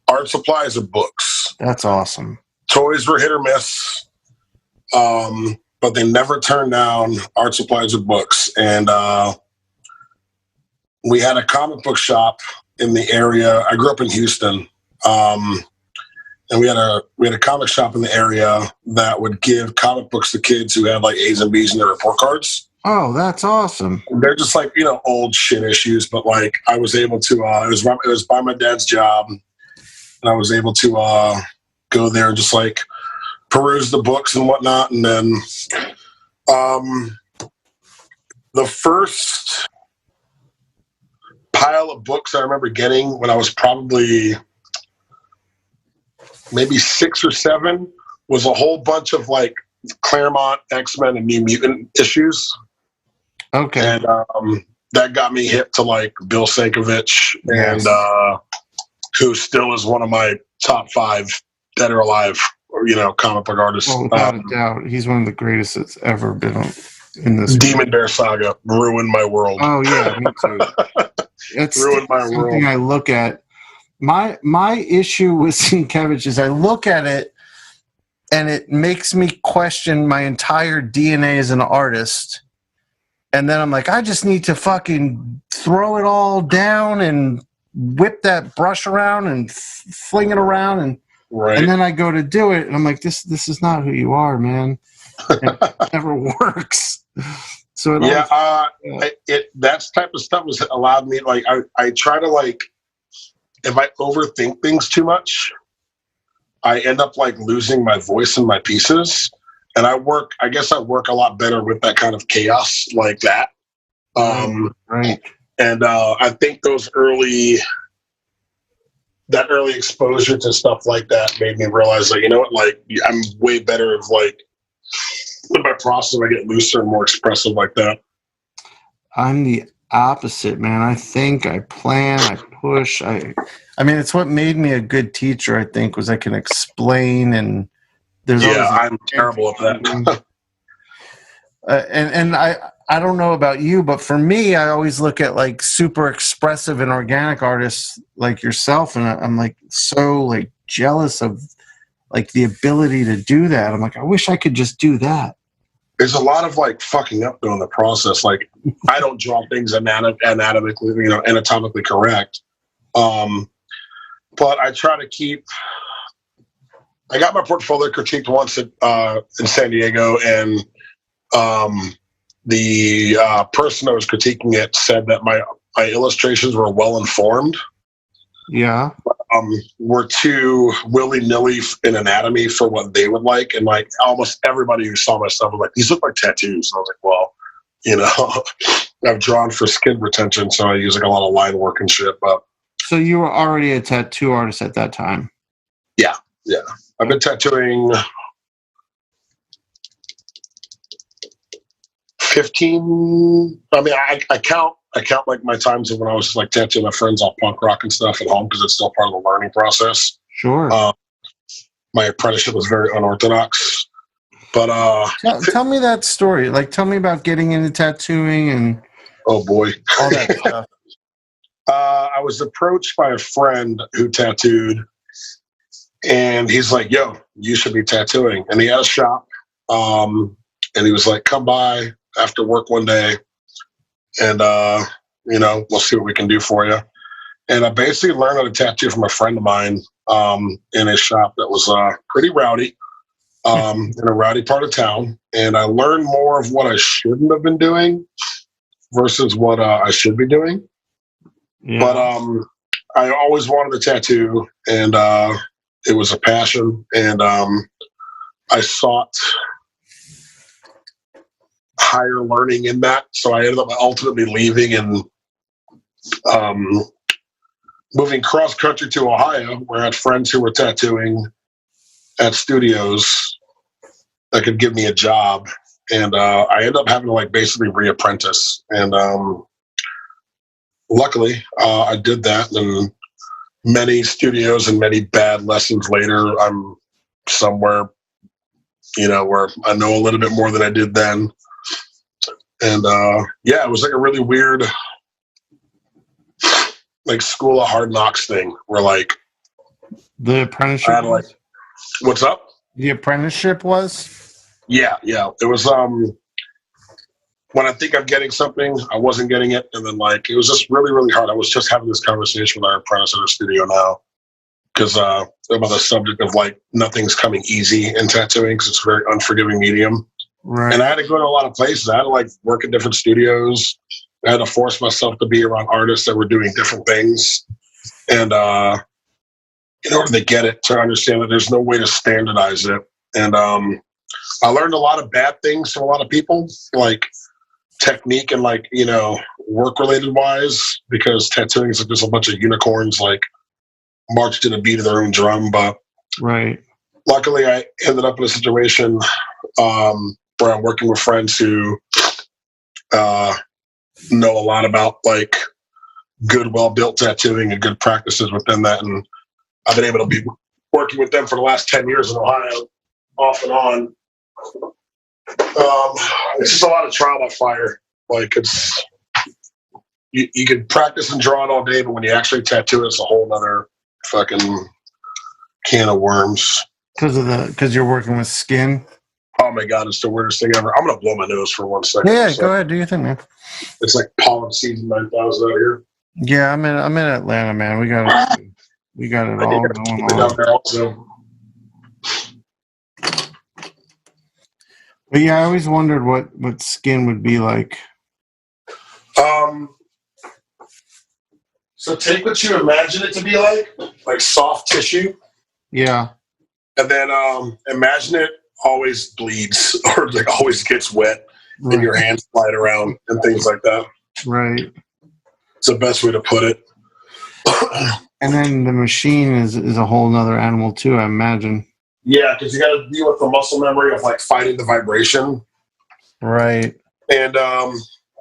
art supplies or books. That's awesome. Toys were hit or miss, but they never turned down art supplies or books. And we had a comic book shop in the area. I grew up in Houston. And we had a comic shop in the area that would give comic books to kids who had like A's and B's in their report cards. Oh, that's awesome. They're just like, you know, old shit issues, but like I was able to, it was by my dad's job, and I was able to go there and just like peruse the books and whatnot. And then the first pile of books I remember getting when I was probably maybe 6 or 7 was a whole bunch of like Claremont X-Men and New Mutant issues. Okay. And that got me hip to like Bill Sankovich, and who still is one of my top 5 dead or alive, you know, comic book artists. Oh, without a doubt, he's one of the greatest that's ever been in this. Demon Bear Saga ruined my world. Oh yeah, me too. It's ruined my world. Something I look at. My issue with Sienkiewicz is I look at it and it makes me question my entire DNA as an artist. And then I'm like, I just need to fucking throw it all down and whip that brush around and fling it around. And then I go to do it and I'm like, this is not who you are, man. It never works. So that type of stuff has allowed me, like, I try to, like, if I overthink things too much, I end up like losing my voice in my pieces. And I guess I work a lot better with that kind of chaos like that. Right. And I think that early exposure to stuff like that made me realize, like, you know what, like, I'm way better of like, with my process, I get looser and more expressive like that. I'm the opposite, man. I think, I plan, I push. I mean, it's what made me a good teacher, I think, was I can explain, and there's I'm terrible at that. And I don't know about you, but for me, I always look at like super expressive and organic artists like yourself, and I'm like so like jealous of like the ability to do that. I'm like, I wish I could just do that. There's a lot of like fucking up during the process. Like, I don't draw things anatomically, you know, anatomically correct. But I try to keep. I got my portfolio critiqued once in San Diego, and the person that was critiquing it said that my illustrations were well informed. Yeah. Were too willy-nilly in anatomy for what they would like, and like almost everybody who saw my stuff was like, "These look like tattoos." And I was like, "Well, you know, I've drawn for skin retention, so I use like a lot of line work and shit." But so you were already a tattoo artist at that time? Yeah. I've been tattooing 15. I mean, I count like my times of when I was like tattooing my friends off punk rock and stuff at home, because it's still part of the learning process. Sure. My apprenticeship was very unorthodox, but tell me that story. Like, tell me about getting into tattooing and oh boy, all that stuff. I was approached by a friend who tattooed, and he's like, "Yo, you should be tattooing." And he had a shop, and he was like, "Come by after work one day, and you know, we'll see what we can do for you." And I basically learned how to tattoo from a friend of mine in a shop that was pretty rowdy, in a rowdy part of town. And I learned more of what I shouldn't have been doing versus what I should be doing. Yeah. But I always wanted a tattoo, and it was a passion, and I sought higher learning in that. So I ended up ultimately leaving and moving cross country to Ohio, where I had friends who were tattooing at studios that could give me a job. And I ended up having to like basically reapprentice. And luckily I did that. And many studios and many bad lessons later, I'm somewhere, you know, where I know a little bit more than I did then. And yeah, it was like a really weird, like school of hard knocks thing, where like the apprenticeship. Like, what's up? The apprenticeship was. Yeah. It was when I think I'm getting something, I wasn't getting it, and then like it was just really, really hard. I was just having this conversation with our apprentice at our studio now, because about the subject of like nothing's coming easy in tattooing, because it's a very unforgiving medium. Right. And I had to go to a lot of places. I had to like work in different studios. I had to force myself to be around artists that were doing different things. And in order to get it, to understand that there's no way to standardize it. And I learned a lot of bad things from a lot of people, like technique and like, you know, work related wise, because tattooing is just a bunch of unicorns like marched to the beat of their own drum. But Right. luckily I ended up in a situation where I'm working with friends who know a lot about like good, well-built tattooing and good practices within that. And I've been able to be working with them for the last 10 years in Ohio, off and on. It's just a lot of trial by fire. Like it's, you can practice and draw it all day, but when you actually tattoo it, it's a whole nother fucking can of worms. Because you're working with skin. Oh my God, it's the weirdest thing ever. I'm gonna blow my nose for 1 second. Yeah, go ahead, do your thing, man. It's like pollen season 9,000 out here. Yeah, I'm in Atlanta, man. We got it all going Down on. there also. But yeah, I always wondered what skin would be like. So take what you imagine it to be like soft tissue, Yeah. and then imagine it always bleeds or like always gets wet, Right. and your hands slide around and things like that. Right. It's the best way to put it. And then the machine is a whole nother animal too, I imagine. Yeah, because you got to deal with the muscle memory of like fighting the vibration, Right. and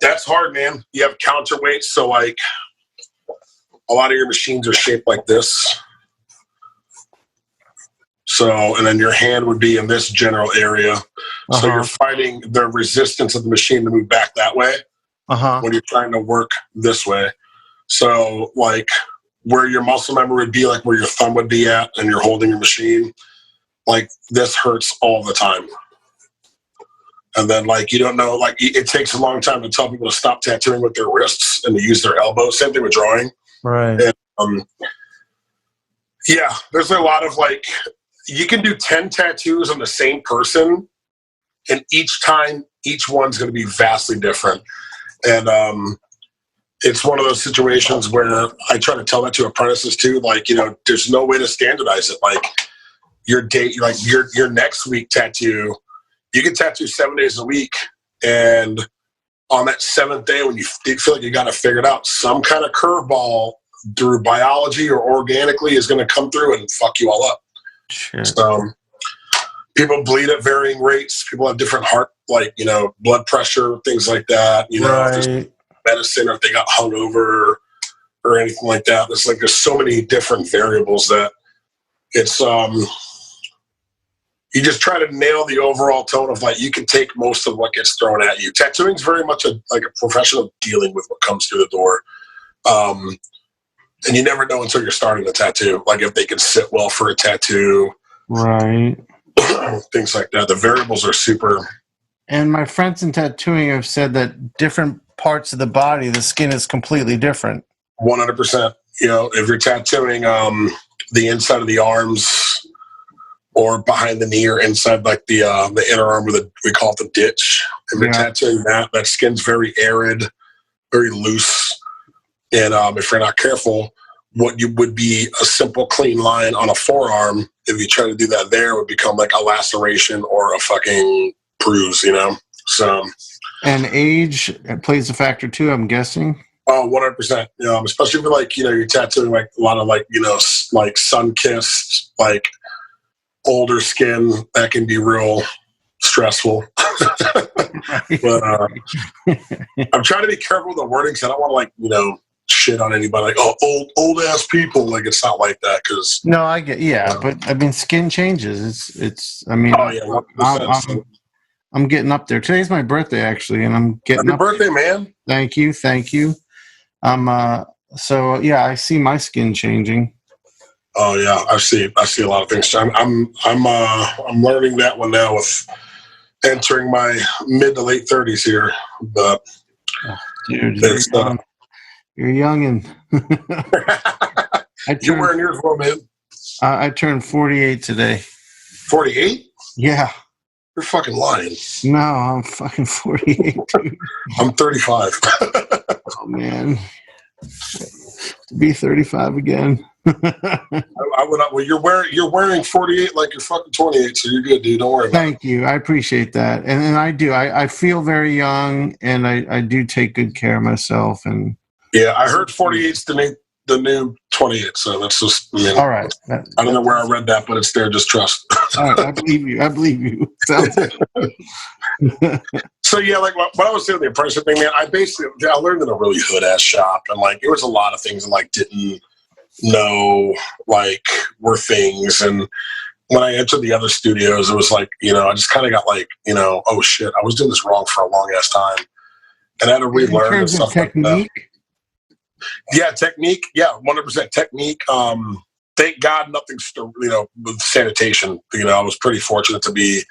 that's hard, man. You have counterweights, so like a lot of your machines are shaped like this. So, and then your hand would be in this general area. So you're fighting the resistance of the machine to move back that way when you're trying to work this way. So like where your muscle memory would be, like where your thumb would be at and you're holding your machine, like this hurts all the time. And then like, you don't know, like it takes a long time to tell people to stop tattooing with their wrists and to use their elbows. Same thing with drawing. Right. And, yeah, there's a lot of like, you can do 10 tattoos on the same person, and each time, each one's going to be vastly different. And it's one of those situations where I try to tell that to apprentices too. Like, you know, there's no way to standardize it. Like your date, like your next week tattoo, you can tattoo 7 days a week, and on that 7th day, when you feel like you got to figure it out, some kind of curveball through biology or organically is going to come through and fuck you all up. Shit. So people bleed at varying rates. People have different heart, like, you know, blood pressure, things like that. You know, if there's medicine or if they got hungover or anything like that. There's so many different variables that it's you just try to nail the overall tone of like, you can take most of what gets thrown at you. Tattooing is very much like a profession of dealing with what comes through the door. And you never know until you're starting the tattoo, like if they can sit well for a tattoo. Right. Things like that. The variables are super. And my friends in tattooing have said that different parts of the body, the skin is completely different. 100%. You know, if you're tattooing the inside of the arms or behind the knee or inside like the inner arm, we call it the ditch. If you're tattooing that skin's very arid, very loose. And if you're not careful, what you would be a simple clean line on a forearm, if you try to do that there, would become like a laceration or a fucking bruise, you know? So. And age plays a factor too, I'm guessing. Oh, 100%. You know, especially for like, you know, you're tattooing like a lot of like, you know, like sun-kissed, like older skin, that can be real stressful. But I'm trying to be careful with the wording because I don't want to like, you know, shit on anybody like, oh, old ass people. Like, it's not like that. Because no, I get, but I mean, skin changes. It's I mean, oh yeah, I'm getting up there. Today's my birthday actually, and I'm getting happy birthday, man. Thank you. So yeah, I see my skin changing. Oh yeah, I see a lot of things. I'm learning that one now with entering my mid to late 30s here. But dude, you're young and you're wearing yours well, man. I turned 48 today. 48? Yeah. You're fucking lying. No, I'm fucking 48, dude. I'm 35. Oh, man. To be 35 again. I went up. Well, you're wearing 48 like you're fucking 28, so you're good, dude. Don't worry about it. Thank you. I appreciate that. And I do. I feel very young, and I do take good care of myself. And Yeah, I heard 48's the new 28, so that's just, I mean, all right. I don't know where I read that, but it's there. Just trust. All right, I believe you. I believe you. Sounds good. So yeah, like what I was saying, the apprenticeship thing, man, I learned in a really hood ass shop, and like it was a lot of things I like didn't know like were things. And when I entered the other studios, it was like, you know, I just kind of got like, you know, oh shit, I was doing this wrong for a long ass time, and I had to relearn In and terms of stuff like that. technique, Yeah, technique. Yeah, 100% technique. Thank God nothing's, you know, with sanitation. You know, I was pretty fortunate to be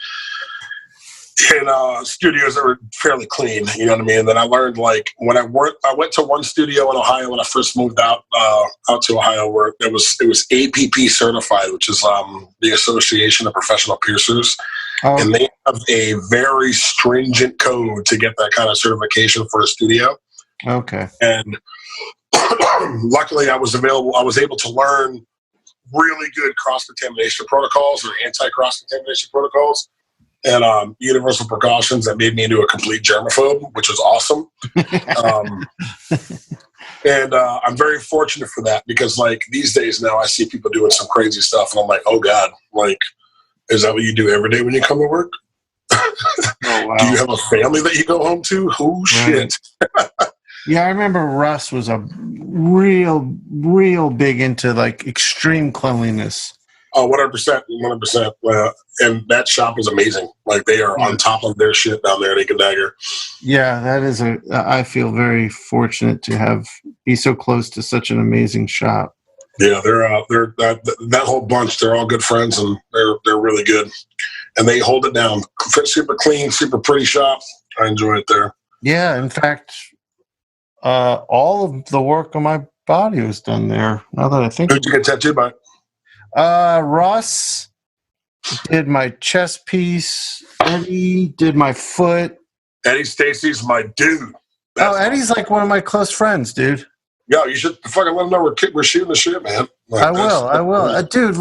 in studios that were fairly clean. You know what I mean? And then I learned, like, when I went to one studio in Ohio when I first moved out to Ohio, where it was APP certified, which is the Association of Professional Piercers. oh, And they have a very stringent code to get that kind of certification for a studio. okay. And luckily I was able to learn really good cross-contamination protocols or anti-cross-contamination protocols and universal precautions that made me into a complete germaphobe, which was awesome. And I'm very fortunate for that, because like these days now I see people doing some crazy stuff and I'm like, oh God, like, is that what you do every day when you come to work? Oh, wow. Do you have a family that you go home to? Oh shit. Yeah, I remember Russ was a real big into like extreme cleanliness. Oh, 100%, 100%. And that shop is amazing. Like they are on top of their shit down there at Ink and Dagger. Yeah, that is I feel very fortunate to be so close to such an amazing shop. Yeah, they're that whole bunch. They're all good friends, and they're really good, and they hold it down. Super clean, super pretty shop. I enjoy it there. Yeah, in fact, all of the work on my body was done there. Now that I think, Who'd you get tattooed by? Russ did my chest piece. Eddie did my foot. Eddie Stacy's my dude. Eddie's like one of my close friends, dude. Yo, you should fucking let him know we're shooting the shit, man. Like, I will. Dude,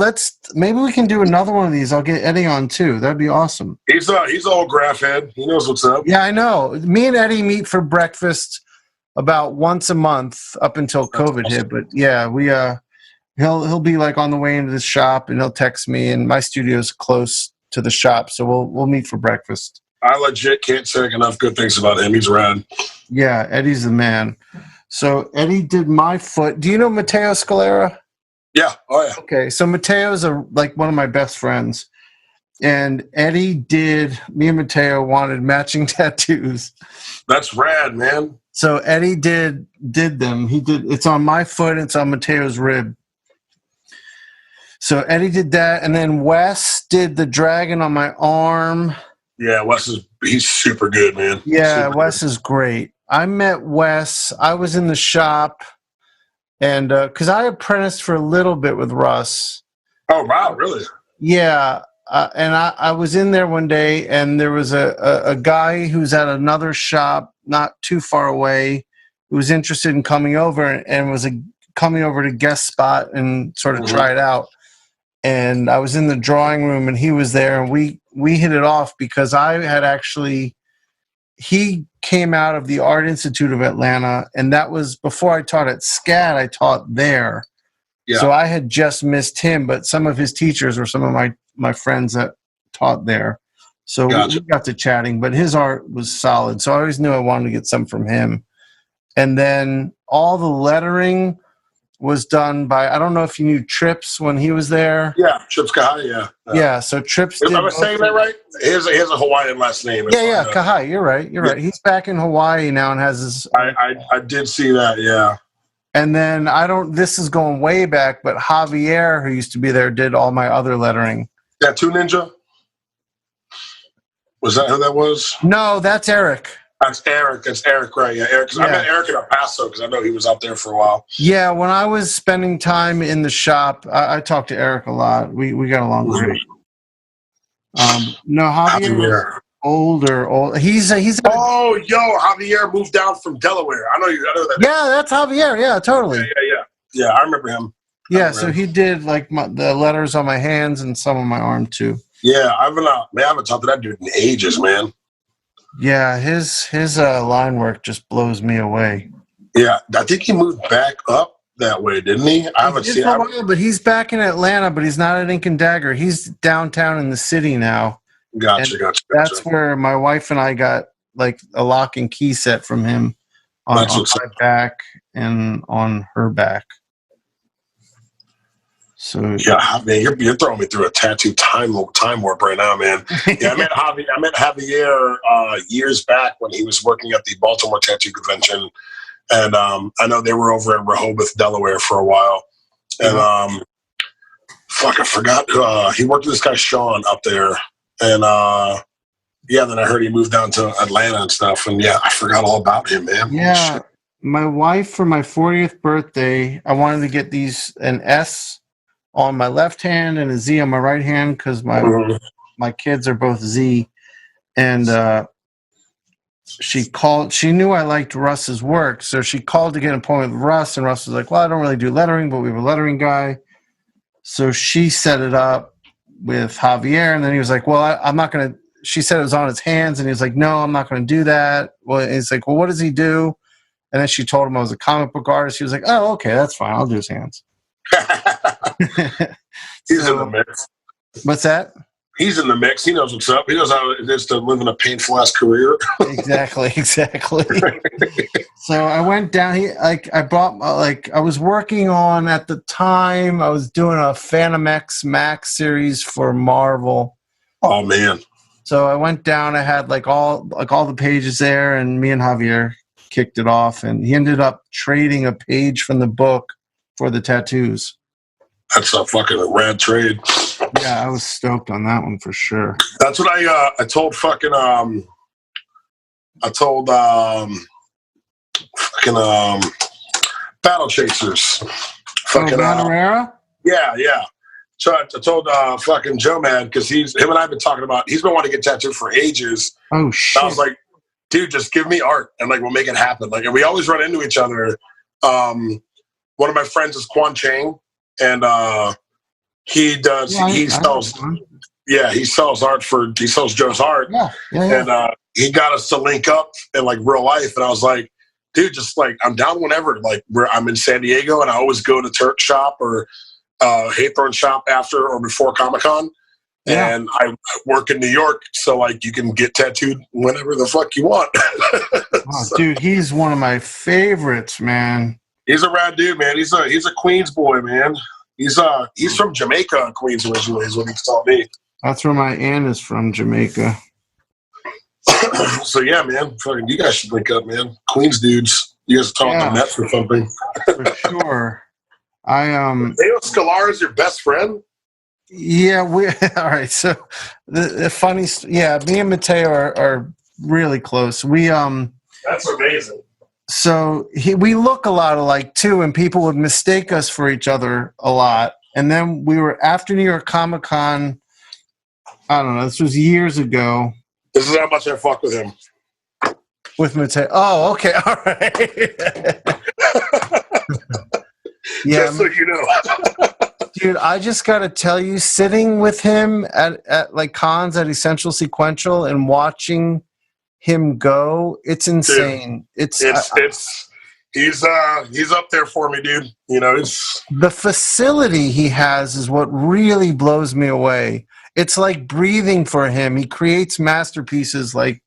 maybe we can do another one of these. I'll get Eddie on too. That'd be awesome. He's all graph head. He knows what's up. Yeah, I know. Me and Eddie meet for breakfast about once a month up until COVID hit. But yeah, he'll be like on the way into the shop and he'll text me, and my studio's close to the shop, so we'll meet for breakfast. I legit can't say enough good things about him. He's rad. Yeah, Eddie's the man. So Eddie did my foot. Do you know Matteo Scalera? Yeah. Oh yeah. Okay, so Matteo's like one of my best friends, and Eddie me and Matteo wanted matching tattoos. That's rad, man. So Eddie did them. It's on my foot. It's on Matteo's rib. So Eddie did that, and then Wes did the dragon on my arm. Yeah, he's super good, man. Yeah, Wes is great. I met Wes. I was in the shop, and because I apprenticed for a little bit with Russ. Oh wow, really? Yeah, and I was in there one day, and there was a guy who's at another shop not too far away who was interested in coming over and was coming over to guest spot and sort of try it out. And I was in the drawing room, and he was there, and we hit it off because he came out of the Art Institute of Atlanta, and that was before I taught at SCAD. I taught there. Yeah. So I had just missed him, but some of his teachers were some of my friends that taught there. So we got to chatting, but his art was solid. So I always knew I wanted to get some from him. And then all the lettering was done by, I don't know if you knew Trips when he was there. Yeah, Trips Kahai, yeah. Yeah, so Trips Am I saying that right? He has a Hawaiian last name. Yeah, Kahai, you're right. You're right. He's back in Hawaii now and has his... I did see that, yeah. And then this is going way back, but Javier, who used to be there, did all my other lettering. Tattoo Ninja? Was that who that was? No, that's Eric. That's Eric, right? Yeah, Eric. I met Eric in El Paso because I know he was out there for a while. Yeah, when I was spending time in the shop, I talked to Eric a lot. We got along great. No, Javier is older. He's Oh, yo, Javier moved down from Delaware. I know that. Yeah, that's Javier. Yeah, totally. Yeah, I remember him. Yeah, so he did like the letters on my hands and some on my arm too. Yeah, I haven't talked to that dude in ages, man. Yeah, his line work just blows me away. Yeah, I think he moved back up that way, didn't he? I haven't seen him. But he's back in Atlanta, but he's not at Ink and Dagger. He's downtown in the city now. Gotcha. That's where my wife and I got like a lock and key set from him on my back and on her back. So yeah, man, you're throwing me through a tattoo time warp right now, man. Yeah, I met Javier years back when he was working at the Baltimore Tattoo Convention, and I know they were over in Rehoboth, Delaware, for a while. And I forgot. He worked with this guy Shawn up there, and then I heard he moved down to Atlanta and stuff. And yeah, I forgot all about him, man. Yeah, shit. My wife for my 40th birthday, I wanted to get an S on my left hand and a Z on my right hand because my kids are both Z. And she knew I liked Russ's work, so she called to get an appointment with Russ, and Russ was like, well, I don't really do lettering, but we have a lettering guy. So she set it up with Javier, and then he was like, well, I'm not going to, she said it was on his hands, and he was like, no, I'm not going to do that. Well, he's like, well, what does he do? And then she told him I was a comic book artist. He was like, oh, okay, that's fine. I'll do his hands. He's in the mix. What's that? He's in the mix. He knows what's up. He knows how it is to live in a painful ass career. Exactly. So I went down. I bought I was working on at the time. I was doing a Phantom X Max series for Marvel. Oh man! So I went down. I had all the pages there, and me and Javier kicked it off. And he ended up trading a page from the book for the tattoos. That's a fucking rad trade. Yeah, I was stoked on that one for sure. That's what I told fucking Battle Chasers. Fucking Herrera? Yeah. So I told fucking Joe Man, because him and I have been talking about, he's been wanting to get tattooed for ages. Oh shit. I was like, dude, just give me art and we'll make it happen. And we always run into each other. One of my friends is Quan Chang, and he sells art he sells Joe's art. Yeah. And he got us to link up in real life, and I was like, dude, just I'm down whenever. I'm in San Diego, and I always go to Turk Shop or Haythorne Shop after or before Comic-Con. Yeah. And I work in New York, so you can get tattooed whenever the fuck you want. So, dude, he's one of my favorites, man. He's a rad dude, man. He's a Queens boy, man. He's from Jamaica, Queens originally, is what he told me. That's where my aunt is from, Jamaica. So yeah, man, fucking, you guys should link up, man. Queens dudes, you guys talk on that or something. For sure. Mateo Scalar is your best friend? Yeah, all right. So the funny, me and Mateo are really close. That's amazing. So we look a lot alike too, and people would mistake us for each other a lot. And then we were after New York Comic-Con. I don't know. This was years ago. This is how much I fuck with him. With Mateo. Oh, okay. All right. Yeah, just so you know. Dude, I just got to tell you, sitting with him at cons at Essential Sequential and watching him go, it's insane. Dude, he's up there for me, dude. It's the facility he has is what really blows me away. It's like breathing for him. He creates masterpieces with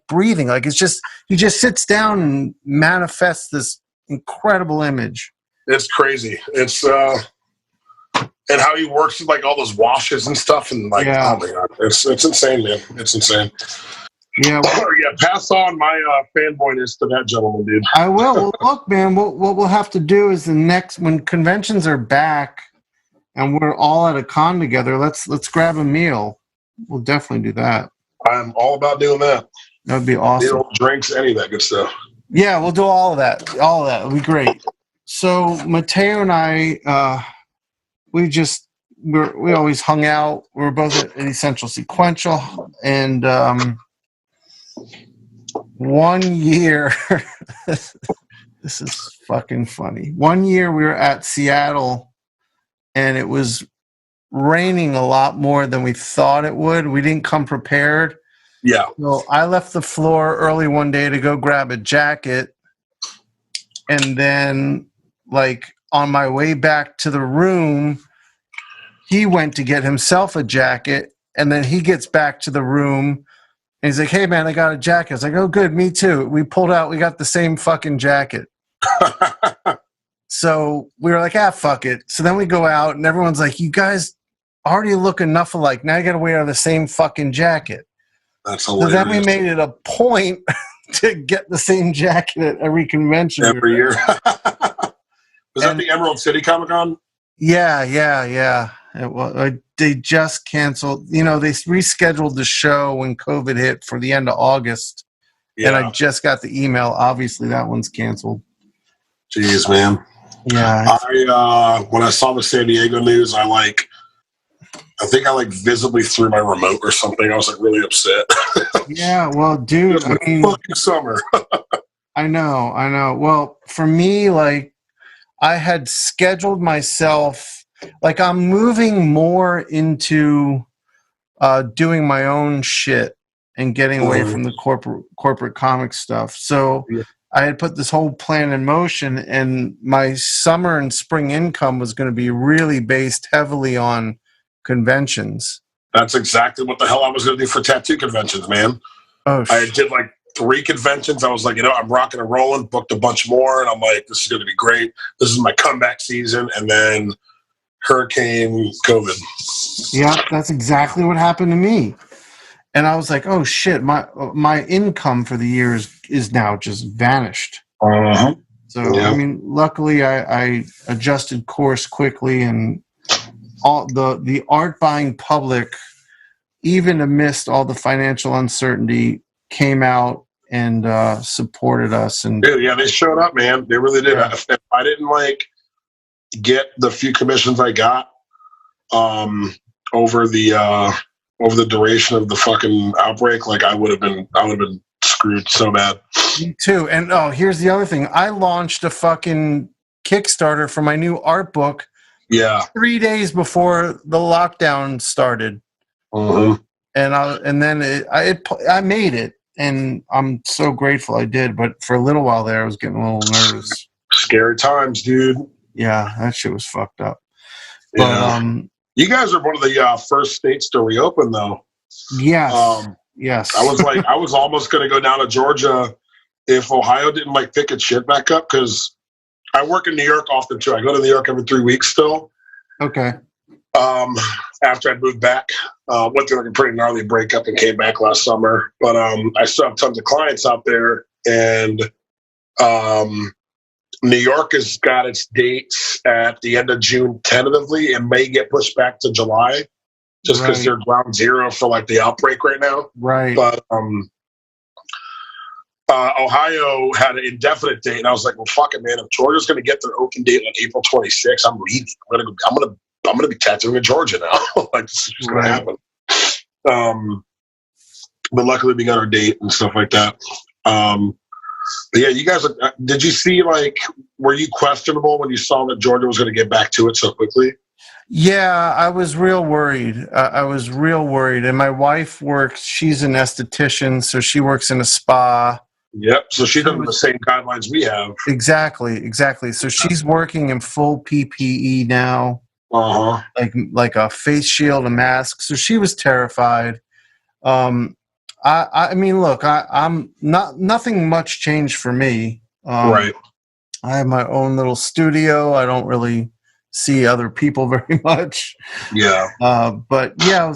breathing. It's just he just sits down and manifests this incredible image. It's crazy. It's and how he works with all those washes and stuff, and oh my god, it's insane, man. It's insane. Yeah, pass on my fanboyness to that gentleman, dude. I will. Well, look, man, what we'll have to do is when conventions are back and we're all at a con together, let's grab a meal. We'll definitely do that. I'm all about doing that. That would be awesome. Drinks, any of that good stuff. Yeah, we'll do all of that. All of that would be great. So Mateo and I, we we always hung out. We were both at Essential Sequential, and 1 year, this is fucking funny. 1 year we were at Seattle, and it was raining a lot more than we thought it would. We didn't come prepared. Yeah. So I left the floor early one day to go grab a jacket, and then, like, on my way back to the room, he went to get himself a jacket, and then he gets back to the room, and he's like, "Hey, man, I got a jacket." I was like, "Oh, good, me too." We pulled out, we got the same fucking jacket. So we were like, fuck it. So then we go out, and everyone's like, "You guys already look enough alike. Now you got to wear the same fucking jacket." That's So hilarious. then we made it a point to get the same jacket at every convention. Every year. Was that the Emerald City Comic Con? Yeah. It was, they just canceled. They rescheduled the show when COVID hit for the end of August. Yeah. And I just got the email. Obviously, that one's canceled. Jeez, man. Yeah. When I saw the San Diego news, I think I visibly threw my remote or something. I was really upset. Yeah, well, dude, I mean, fucking summer. I know. Well, for me, I had scheduled myself, I'm moving more into doing my own shit and getting away from the corporate comic stuff. So I had put this whole plan in motion, and my summer and spring income was going to be really based heavily on conventions. That's exactly what the hell I was going to do for tattoo conventions, man. Oh, I did 3 conventions. I was I'm rocking and rolling, booked a bunch more, and I'm this is going to be great. This is my comeback season. And then Hurricane COVID. Yeah, that's exactly what happened to me. And I was like, oh shit, my income for the year is now just vanished. Uh-huh. So Yeah. I mean, luckily I adjusted course quickly, and all the art buying public, even amidst all the financial uncertainty, came out and supported us. And dude, yeah, they showed up, man. They really did. Yeah. If I didn't get the few commissions I got over the duration of the fucking outbreak, I would have been screwed so bad. Me too. And here's the other thing. I launched a fucking Kickstarter for my new art book. Yeah. 3 days before the lockdown started. Mm-hmm. And then I made it, and I'm so grateful I did. But for a little while there, I was getting a little nervous. Scary times, dude. Yeah, that shit was fucked up. Yeah. But you guys are one of the first states to reopen, though. yes, yes. I was almost going to go down to Georgia if Ohio didn't pick its shit back up, because I work in New York often too. I go to New York every 3 weeks still. Okay. After I moved back, went through a pretty gnarly breakup and came back last summer. But I still have tons of clients out there, and New York has got its dates at the end of June tentatively, and may get pushed back to July, just because they're ground zero for the outbreak right now. Right. But Ohio had an indefinite date, and I was like, "Well, fuck it, man. If Georgia's going to get their open date on April 26th, I'm leaving. I'm gonna be tattooing in Georgia now. This is just going to happen." But luckily, we got our date and stuff like that. But yeah, you guys, did you see, were you questionable when you saw that Georgia was going to get back to it so quickly? Yeah, I was real worried. And my wife she's an esthetician, so she works in a spa. Yep. So she's under the same guidelines we have. Exactly. So she's working in full PPE now. Uh-huh. Like a face shield, a mask. So she was terrified. I mean, look, I'm nothing much changed for me. Right. I have my own little studio. I don't really see other people very much. Yeah. But yeah,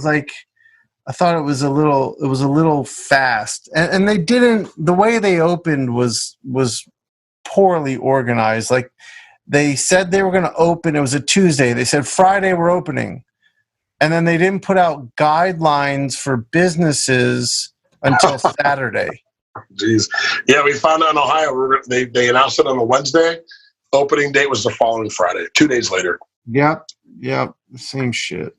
I thought it was a little fast, and they didn't. The way they opened was poorly organized. They said they were going to open. It was a Tuesday. They said Friday we're opening, and then they didn't put out guidelines for businesses until Saturday. Jeez. Yeah, we found out in Ohio. They announced it on a Wednesday. Opening date was the following Friday, 2 days later. Yep. Same shit.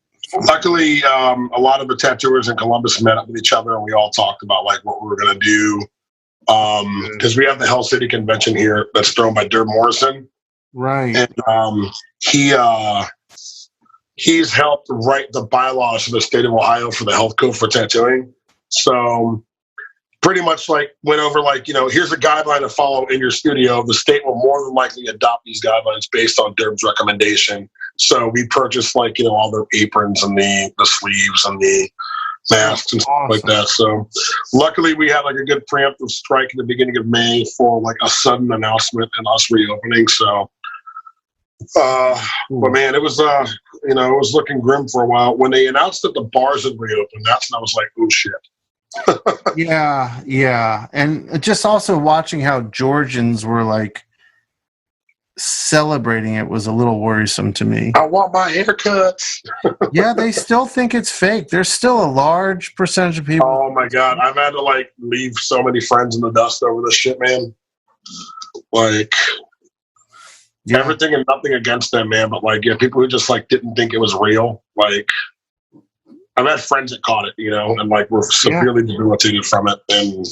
Luckily, a lot of the tattooers in Columbus met up with each other, and we all talked about like what we were going to do. Because we have the Hell City convention here that's thrown by Derb Morrison, right? And he's helped write the bylaws for the state of Ohio for the health code for tattooing. So pretty much like went over like, you know, here's a guideline to follow in your studio. The state will more than likely adopt these guidelines based on Derb's recommendation. So we purchased like, you know, all the aprons and the sleeves and the masks and stuff like that. So luckily we had like a good preemptive strike at the beginning of May for like a sudden announcement and us reopening. So, but man, it was, you know, it was looking grim for a while. When they announced that the bars had reopened, that's when I was like, oh shit. Yeah. And just also watching how Georgians were like celebrating it was a little worrisome to me. I want my haircuts. Yeah, they still think it's fake. There's still a large percentage of people. Oh my God. I've had to like leave so many friends in the dust over this shit, man. Like everything and nothing against them, man. But like, yeah, people who just like didn't think it was real. Like I've had friends that caught it, you know, and like were severely debilitated from it. And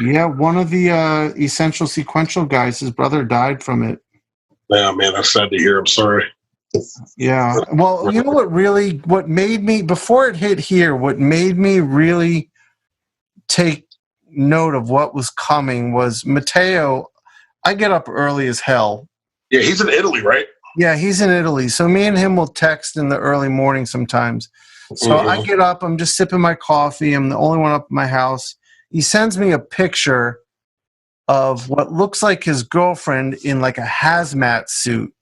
yeah, one of the Essential Sequential guys, his brother died from it. Yeah, man, that's sad to hear. I'm sorry. Yeah. Well, you know what made me, before it hit here, what made me really take note of what was coming was Matteo. I get up early as hell. Yeah, he's in Italy, right? Yeah, he's in Italy. So me and him will text in the early morning sometimes. So I get up, I'm just sipping my coffee. I'm the only one up in my house. He sends me a picture of what looks like his girlfriend in like a hazmat suit.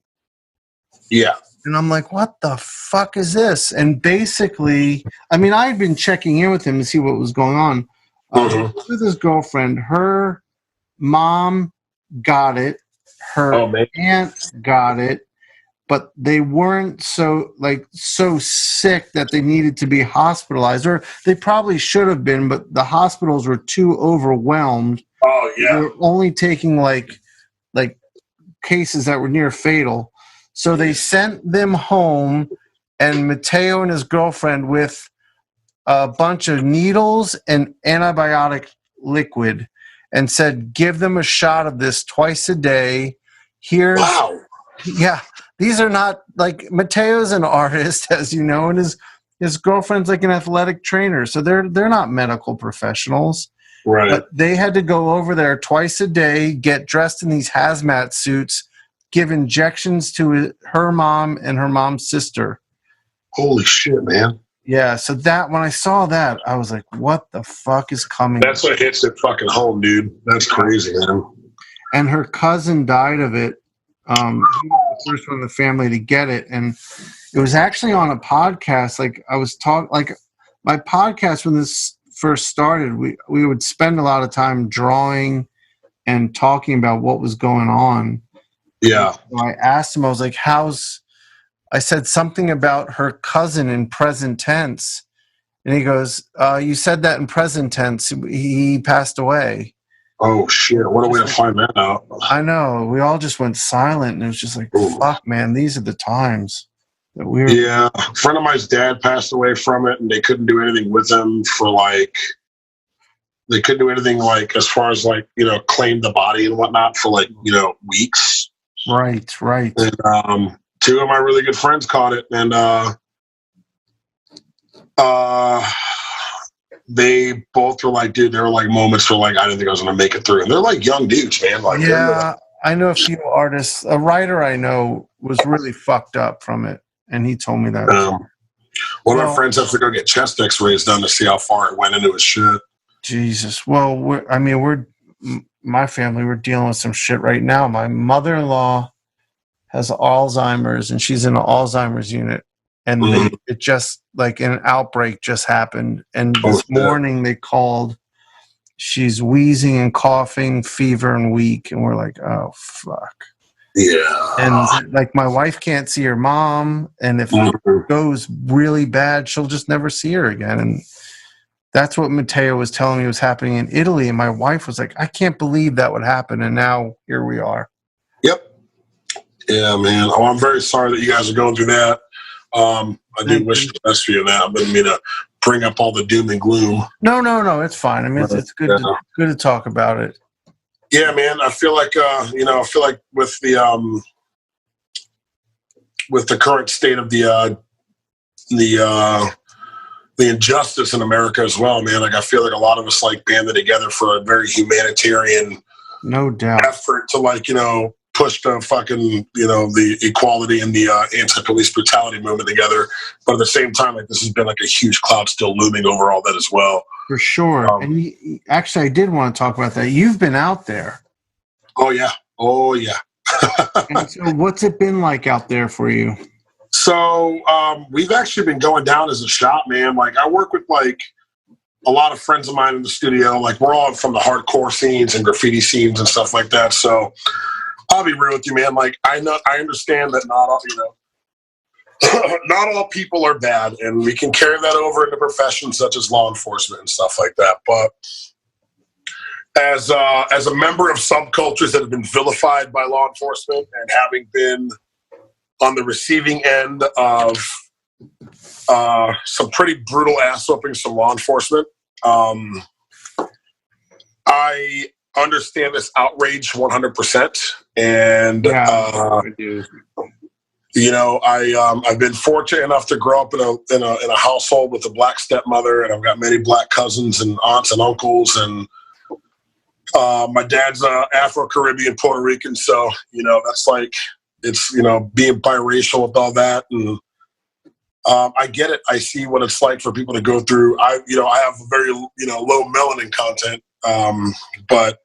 Yeah. And I'm like, what the fuck is this? And basically, I mean, I had been checking in with him to see what was going on. With his girlfriend, her mom got it. Her aunt got it. But they weren't so sick that they needed to be hospitalized, or they probably should have been, but the hospitals were too overwhelmed. Oh yeah, they were only taking like cases that were near fatal. So they sent them home, and Matteo and his girlfriend with a bunch of needles and antibiotic liquid, and said, "Give them a shot of this twice a day." Here's yeah. These are not like Matteo's an artist, as you know, and his girlfriend's like an athletic trainer. So they're not medical professionals. Right. But they had to go over there twice a day, get dressed in these hazmat suits, give injections to her mom and her mom's sister. Holy shit, man. Yeah. So that when I saw that, I was like, what the fuck is coming? That's what hits it fucking home, dude. That's crazy, man. And her cousin died of it. He was the first one in the family to get it, and it was actually on a podcast. Like I was talking, like my podcast when this first started, we would spend a lot of time drawing and talking about what was going on. Yeah. So I asked him, I was like, I said something about her cousin in present tense, and he goes, "You said that in present tense. He passed away." Oh shit! What a way to find that out. I know. We all just went silent, and it was just like, fuck, man, these are the times that we were. Yeah. A friend of mine's dad passed away from it, and they couldn't do anything with him for they couldn't do anything like as far as like, you know, claim the body and whatnot for like, you know, weeks. Right. And two of my really good friends caught it, and they both were like, dude, there were like moments where like I didn't think I was gonna make it through. And they're like young dudes, man. Like, yeah, I know a few artists. A writer I know was really fucked up from it, and he told me that. One of my friends has to go get chest X-rays done to see how far it went into his shit. Jesus. Well, my family, we're dealing with some shit right now. My mother-in-law has Alzheimer's, and she's in an Alzheimer's unit. And it just, like, an outbreak just happened. And this morning they called. She's wheezing and coughing, fever and weak. And we're like, oh, fuck. Yeah. And, like, my wife can't see her mom. And if it goes really bad, she'll just never see her again. And that's what Matteo was telling me was happening in Italy. And my wife was like, I can't believe that would happen. And now here we are. Yep. Yeah, man. Oh, I'm very sorry that you guys are going through that. I do wish the best for you now. I didn't mean to bring up all the doom and gloom. No, it's fine. I mean, it's good. Yeah. Good to talk about it. Yeah, man. I feel like with the current state of the injustice in America as well, man. Like I feel like a lot of us like banded together for a very humanitarian, no doubt, effort to push the fucking the equality and the anti-police brutality movement together. But at the same time, like this has been like a huge cloud still looming over all that as well. For sure. And actually, I did want to talk about that. You've been out there. Oh yeah. And so what's it been like out there for you? So we've actually been going down as a shop, man. Like I work with like a lot of friends of mine in the studio. Like we're all from the hardcore scenes and graffiti scenes and stuff like that. So I'll be real with you, man. Like I understand that not all not all people are bad, and we can carry that over into professions such as law enforcement and stuff like that. But as a member of subcultures that have been vilified by law enforcement and having been on the receiving end of some pretty brutal ass whoopings from law enforcement, I understand this outrage 100%. And I do. I've been fortunate enough to grow up in a household with a black stepmother, and I've got many black cousins and aunts and uncles, and my dad's Afro-Caribbean, Puerto Rican, so that's like it's being biracial with all that, and I get it. I see what it's like for people to go through. I have very low melanin content, but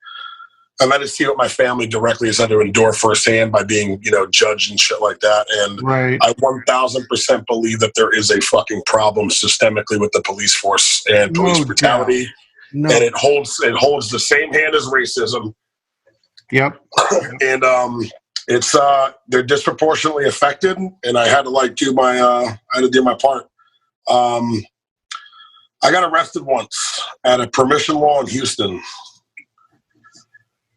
I let it see what my family directly has had to endure firsthand by being judged and shit like that. And right. I 1000% believe that there is a fucking problem systemically with the police force and police brutality. No. And it holds the same hand as racism. Yep. And it's they're disproportionately affected, and I had to do my part. I got arrested once at a permission wall in Houston,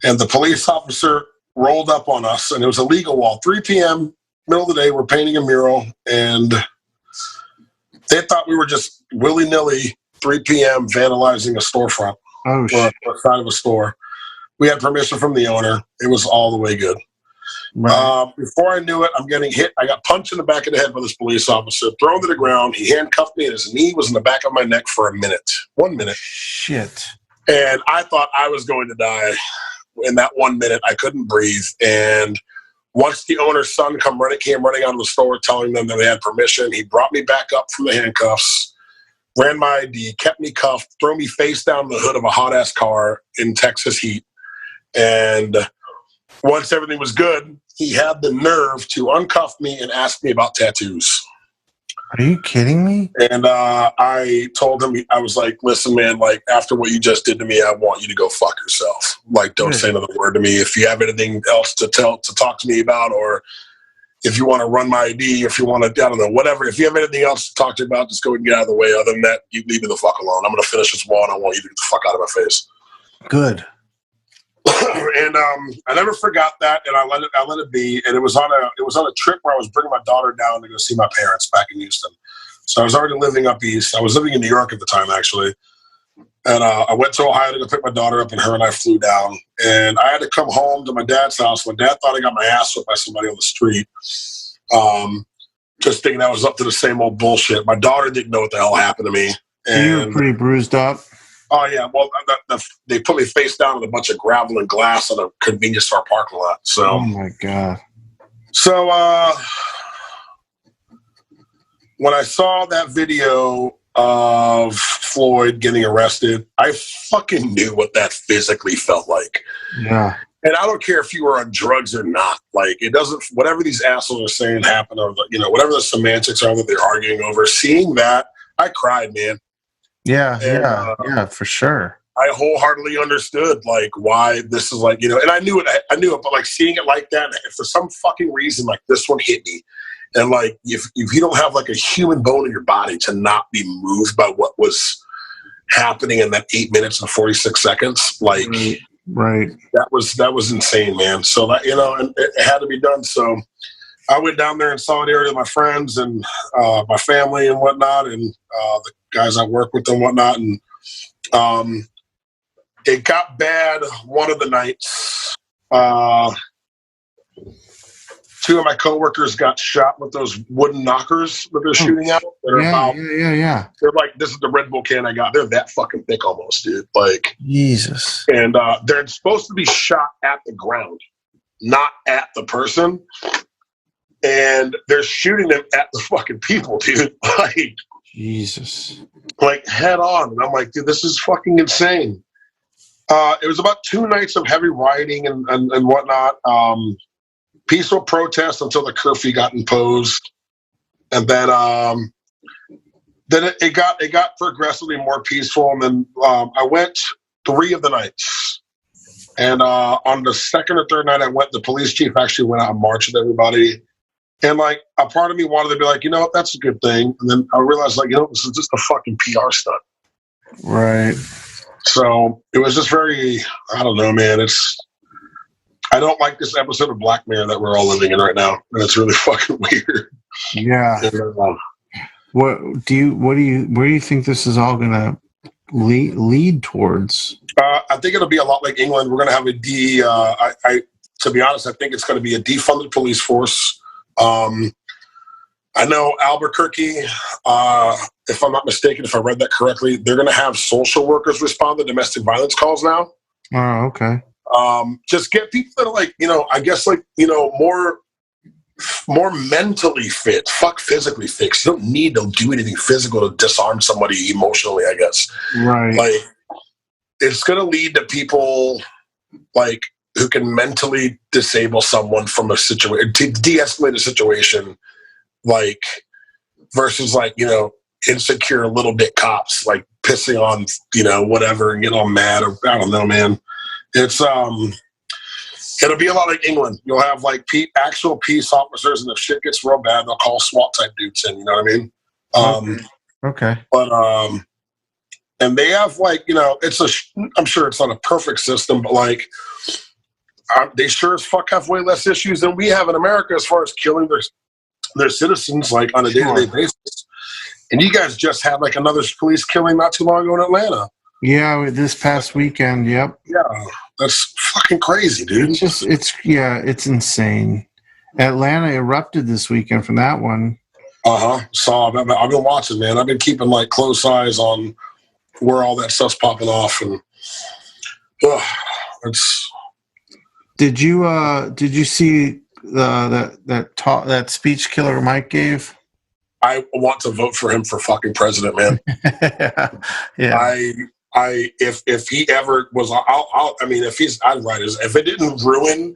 and the police officer rolled up on us, and it was a legal wall. 3 p.m. middle of the day, we're painting a mural, and they thought we were just willy-nilly 3 p.m. vandalizing a storefront or a side of a store. We had permission from the owner. It was all the way good. Right. Before I knew it, I'm getting hit. I got punched in the back of the head by this police officer, thrown to the ground. He handcuffed me, and his knee was in the back of my neck for a minute. 1 minute. Shit. And I thought I was going to die. In that 1 minute, I couldn't breathe. And once the owner's son came running out of the store telling them that they had permission, he brought me back up from the handcuffs, ran my ID, kept me cuffed, threw me face down in the hood of a hot-ass car in Texas heat. And once everything was good, he had the nerve to uncuff me and ask me about tattoos. Are you kidding me? And I told him, I was like, listen, man, like, after what you just did to me, I want you to go fuck yourself. Like, don't say another word to me. If you have anything else to talk to me about, or if you want to run my ID, if you want to, I don't know, whatever. If you have anything else to talk to me about, just go ahead and get out of the way. Other than that, you leave me the fuck alone. I'm going to finish this wall, and I want you to get the fuck out of my face. Good. And I never forgot that, and I let it be. And it was on a trip where I was bringing my daughter down to go see my parents back in Houston. So I was already living up east. I was living in New York at the time, actually. And I went to Ohio to go pick my daughter up, and her and I flew down. And I had to come home to my dad's house. My dad thought I got my ass whipped by somebody on the street, just thinking I was up to the same old bullshit. My daughter didn't know what the hell happened to me. And you were pretty bruised up. Oh, yeah. Well, they put me face down with a bunch of gravel and glass on a convenience store parking lot. So, oh, my God. So, when I saw that video of Floyd getting arrested, I fucking knew what that physically felt like. Yeah. And I don't care if you were on drugs or not. Like, it doesn't, whatever these assholes are saying happened, or, whatever the semantics are that they're arguing over, seeing that, I cried, man. Yeah, and, for sure. I wholeheartedly understood like why this is like, and I knew it, but like seeing it like that, for some fucking reason, like this one hit me. And like, if you don't have like a human bone in your body to not be moved by what was happening in that 8 minutes and 46 seconds, like Right. That was insane, man. So that, and it had to be done. So I went down there in solidarity with my friends and my family and whatnot, and the guys I work with and whatnot. And it got bad one of the nights. Two of my coworkers got shot with those wooden knockers that they're shooting out. Yeah. They're like, this is the Red Bull can I got. They're that fucking thick almost, dude. Like, Jesus. And they're supposed to be shot at the ground, not at the person. And they're shooting them at the fucking people, dude. Like, Jesus. Like, head on. And I'm like, dude, this is fucking insane. It was about 2 nights of heavy rioting and whatnot. Peaceful protest until the curfew got imposed. And then it got progressively more peaceful. And then I went 3 of the nights. And on the 2nd or 3rd night I went, the police chief actually went out and marched with everybody. And like, a part of me wanted to be like, that's a good thing. And then I realized, like, this is just a fucking PR stunt. Right. So it was just very, I don't know, man. I don't like this episode of Black Mirror that we're all living in right now. And it's really fucking weird. Yeah. And, where do you think this is all gonna lead towards? I think it'll be a lot like England. We're gonna have to be honest, I think it's gonna be a defunded police force. I know Albuquerque, if I'm not mistaken, if I read that correctly, they're gonna have social workers respond to domestic violence calls now. Oh, okay. Just get people that are like, I guess like, more mentally fit, fuck physically fit. You don't need to do anything physical to disarm somebody emotionally, I guess. Right. Like, it's going to lead to people like who can mentally disable someone from a situation, to de-escalate a situation, like, versus like, insecure little bit cops, like pissing on, whatever and getting all mad, or I don't know, man. It's, it'll be a lot like England. You'll have like actual peace officers, and if shit gets real bad, they'll call SWAT type dudes in. You know what I mean? Okay. But and they have like I'm sure it's not a perfect system, but like they sure as fuck have way less issues than we have in America as far as killing their citizens like on a day-to-day basis. And you guys just had like another police killing not too long ago in Atlanta. Yeah, this past weekend. Yep. Yeah. That's fucking crazy, dude. It's insane. Atlanta erupted this weekend from that one. So I've been watching, man. I've been keeping like close eyes on where all that stuff's popping off, and it's. Did you see that speech Killer Mike gave? I want to vote for him for fucking president, man. Yeah. If he ever was, I'd write his, if it didn't ruin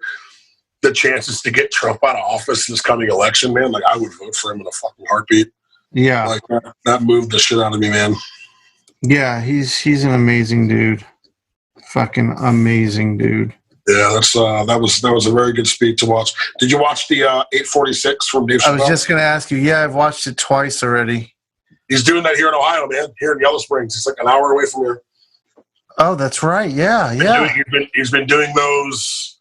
the chances to get Trump out of office this coming election, man, like I would vote for him in a fucking heartbeat. Yeah. Like that moved the shit out of me, man. Yeah, he's an amazing dude. Fucking amazing dude. Yeah, that was a very good speech to watch. Did you watch the 846 from Dave Chappelle? I was just gonna ask you. Yeah, I've watched it twice already. He's doing that here in Ohio, man. Here in Yellow Springs, it's like an hour away from here. Oh, that's right. Yeah. He's been doing those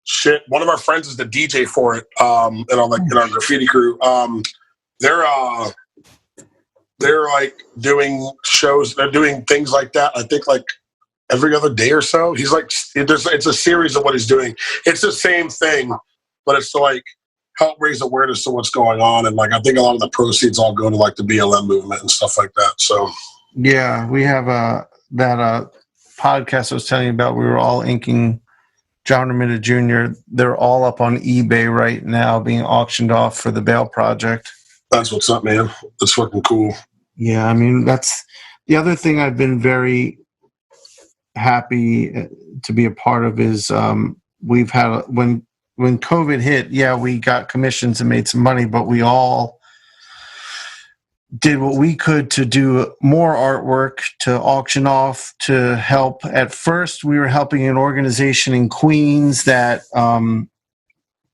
shit. One of our friends is the DJ for it, and on like in our graffiti crew. They're like doing shows. They're doing things like that. I think like every other day or so. He's like, it's a series of what he's doing. It's the same thing, but it's to like help raise awareness to what's going on. And like, I think a lot of the proceeds all go to like the BLM movement and stuff like that. So yeah, we have that podcast I was telling you about. We were all inking John Romita Jr. They're all up on eBay right now being auctioned off for the Bail Project. That's what's up, man. That's fucking cool. Yeah, I mean, that's the other thing I've been very happy to be a part of is we've had when COVID hit, yeah, we got commissions and made some money, but we all did what we could to do more artwork, to auction off, to help. At first, we were helping an organization in Queens that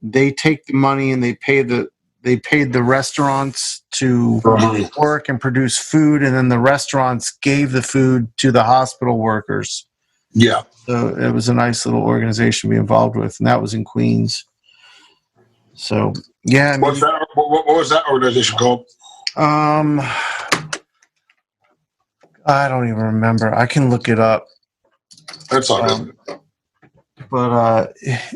they take the money and they paid the restaurants to work and produce food, and then the restaurants gave the food to the hospital workers. Yeah. So it was a nice little organization to be involved with, and that was in Queens. So yeah, I mean, what was that organization called? I don't even remember. I can look it up. That's all good. But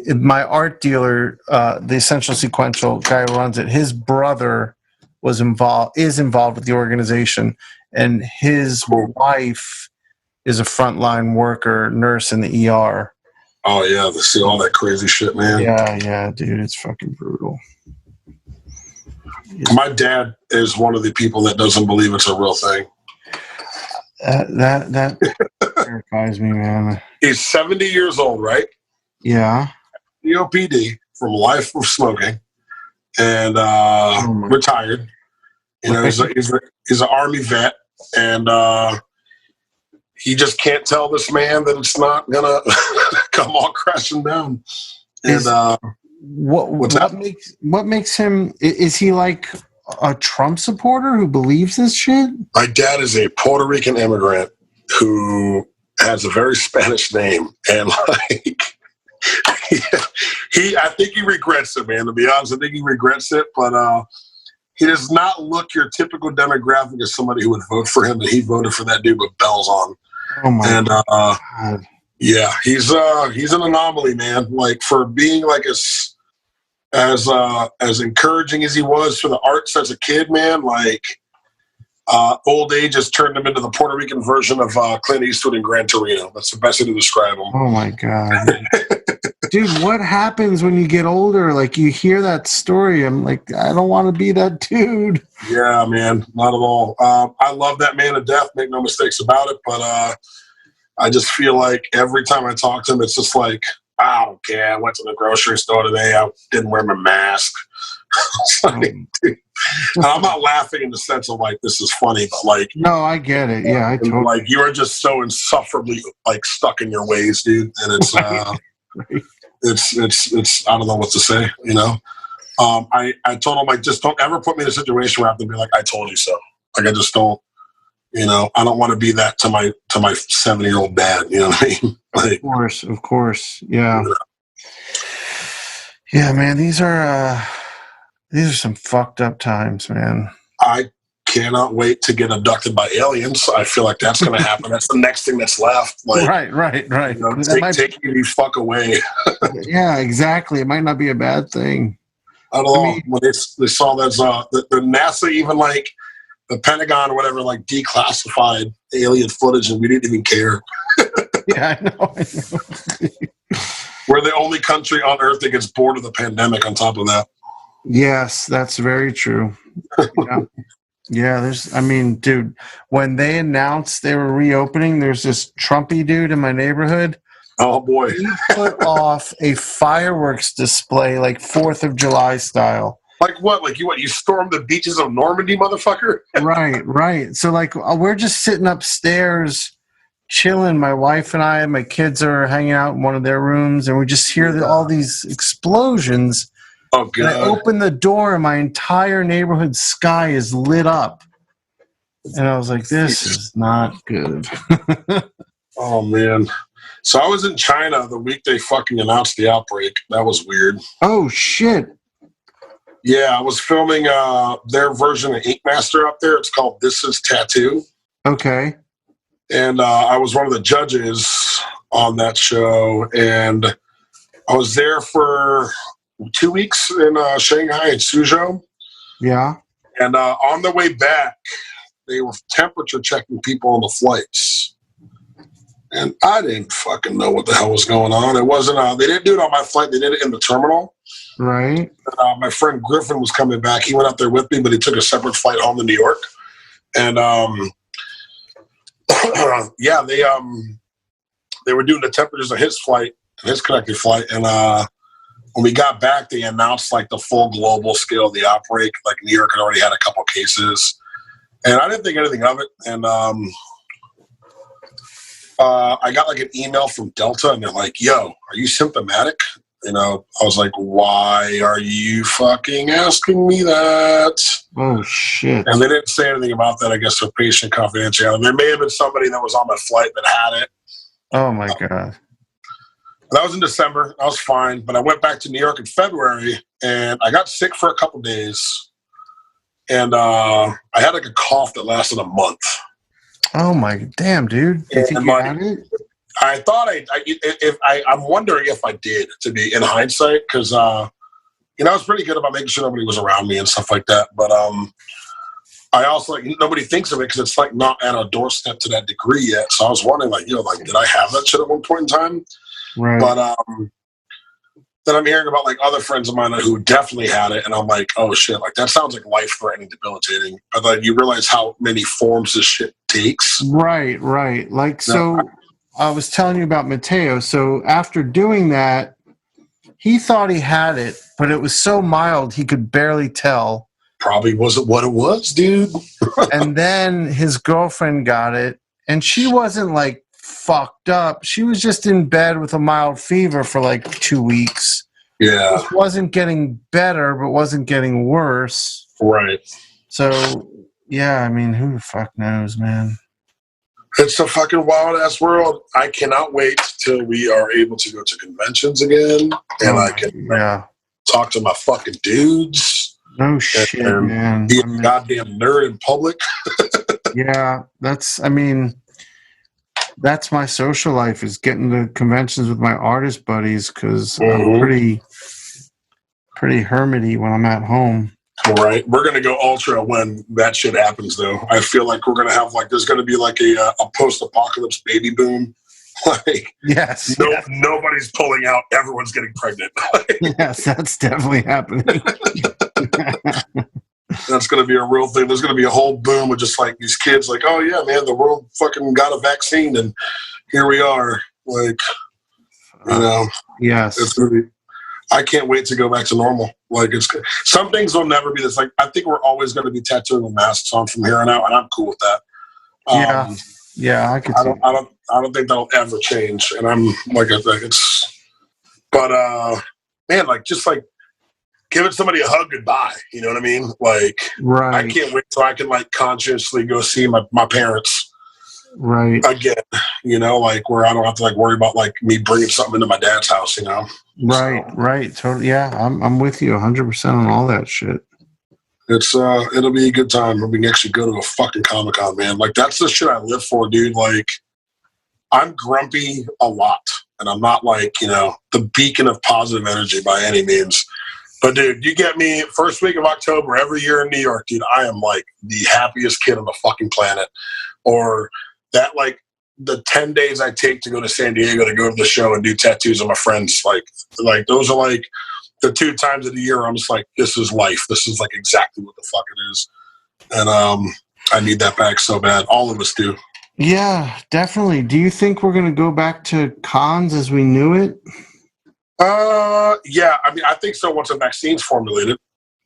my art dealer, the Essential Sequential guy who runs it, his brother is involved with the organization, and his wife is a frontline worker, nurse in the ER. Oh yeah, to see all that crazy shit, man. Yeah, dude, it's fucking brutal. My dad is one of the people that doesn't believe it's a real thing. That terrifies me, man. He's 70 years old, right? Yeah. COPD from life of smoking, and retired. You know, he's an Army vet, and he just can't tell this man that it's not gonna come all crashing down. And what makes him? Is he like a Trump supporter who believes this shit? My dad is a Puerto Rican immigrant who has a very Spanish name, and like I think he regrets it, man. To be honest, I think he regrets it, but he does not look your typical demographic as somebody who would vote for him, and he voted for that dude with bells on. Oh my God. Yeah, he's an anomaly, man. Like, for being like as encouraging as he was for the arts as a kid, man. Like, old age has turned him into the Puerto Rican version of Clint Eastwood in Gran Torino. That's the best way to describe him. Oh my God. Dude, what happens when you get older? Like, you hear that story, I'm like, I don't want to be that dude. Yeah, man, not at all. I love that man to death, make no mistakes about it, but I just feel like every time I talk to him, it's just like, I don't care. I went to the grocery store today. I didn't wear my mask. And I'm not laughing in the sense of like, this is funny, but like, no, I get it. Yeah, I totally. Like, you are just so insufferably like stuck in your ways, dude. And it's, it's, I don't know what to say, you know? I told him, like, just don't ever put me in a situation where I have to be like, I told you so. Like, I just don't, you know, I don't want to be that to my 70-year-old dad. You know what I mean? Like, of course. Yeah. Yeah, man, these are some fucked up times, man. I cannot wait to get abducted by aliens. I feel like that's going to happen. That's the next thing that's left. Like, right. You know, take me the fuck away. Yeah, exactly. It might not be a bad thing. I don't know. When they saw that, the NASA, even like the Pentagon or whatever, like declassified alien footage, and we didn't even care. Yeah, I know. We're the only country on Earth that gets bored of the pandemic on top of that. Yes, that's very true. Yeah, dude, when they announced they were reopening, there's this Trumpy dude in my neighborhood. Oh, boy. He put off a fireworks display like 4th of July style. Like what? Like you stormed the beaches of Normandy, motherfucker? Right. So, like, we're just sitting upstairs chilling. My wife and I, my kids are hanging out in one of their rooms, and we just hear all these explosions. Oh, God. And I open the door, and my entire neighborhood sky is lit up. And I was like, this is not good. Oh, man. So I was in China the week they fucking announced the outbreak. That was weird. Oh, shit. Yeah, I was filming their version of Ink Master up there. It's called This Is Tattoo. Okay. And I was one of the judges on that show. And I was there for 2 weeks in Shanghai and Suzhou. Yeah. And on the way back, they were temperature checking people on the flights. And I didn't fucking know what the hell was going on. It wasn't, they didn't do it on my flight. They did it in the terminal. Right. My friend Griffin was coming back. He went out there with me, but he took a separate flight home to New York. And yeah, they were doing the temperatures of his flight, his connected flight. And when we got back, they announced like the full global scale of the outbreak. Like, New York had already had a couple cases. And I didn't think anything of it. And I got like an email from Delta, and they're like, yo, are you symptomatic? You know, I was like, why are you fucking asking me that? Oh, shit. And they didn't say anything about that, I guess, for patient confidentiality. There may have been somebody that was on my flight that had it. Oh my God. That was in December. I was fine, but I went back to New York in February, and I got sick for a couple days, and I had like a cough that lasted a month. Oh my damn, dude! Do you think you had it? I thought I'm wondering if I did, to be in hindsight, because I was pretty good about making sure nobody was around me and stuff like that. But I also nobody thinks of it because it's like not at a doorstep to that degree yet. So I was wondering, did I have that shit at one point in time? Right. But then I'm hearing about like other friends of mine who definitely had it, and I'm like, oh shit, like that sounds like life-threatening, debilitating. But then you realize how many forms this shit takes. Right. Like, so I was telling you about Mateo. So after doing that, he thought he had it, but it was so mild he could barely tell. Probably wasn't what it was, dude. And then his girlfriend got it, and she wasn't like fucked up. She was just in bed with a mild fever for like 2 weeks. Yeah. It wasn't getting better, but wasn't getting worse. Right. So, yeah, I mean, who the fuck knows, man? It's a fucking wild-ass world. I cannot wait till we are able to go to conventions again, and I can talk to my fucking dudes. No shit, man. Be a goddamn nerd in public. Yeah, that's my social life, is getting to conventions with my artist buddies, because I'm pretty hermity when I'm at home. Right. We're going to go ultra when that shit happens, though. I feel like we're going to have there's going to be like a post-apocalypse baby boom. Yes. Nobody's pulling out. Everyone's getting pregnant. Yes, that's definitely happening. That's going to be a real thing. There's going to be a whole boom of just like these kids like, oh yeah, man, the world fucking got a vaccine and here we are. Yes. It's going to be, I can't wait to go back to normal. Some things will never be this. Like, I think we're always going to be tattooing with masks on from here on out, and I'm cool with that. Yeah, I could. I don't think that'll ever change, and I'm like, I think it's. But man, just giving somebody a hug goodbye. You know what I mean? Right. I can't wait till I can consciously go see my parents. Right. Again, where I don't have to worry about me bringing something into my dad's house. Right. So, right. Totally. Yeah, I'm with you 100% on all that shit. It's it'll be a good time when we can actually go to a fucking Comic-Con, man. That's the shit I live for, dude. I'm grumpy a lot, and I'm not the beacon of positive energy by any means. But dude, you get me first week of October every year in New York, dude. I am the happiest kid on the fucking planet. Or that the 10 days I take to go to San Diego to go to the show and do tattoos on my friends, those are the 2 times of the year I'm just this is life. This is exactly what the fuck it is. And I need that back so bad. All of us do. Yeah, definitely. Do you think we're gonna go back to cons as we knew it? Yeah, I mean I think so once a vaccine's formulated.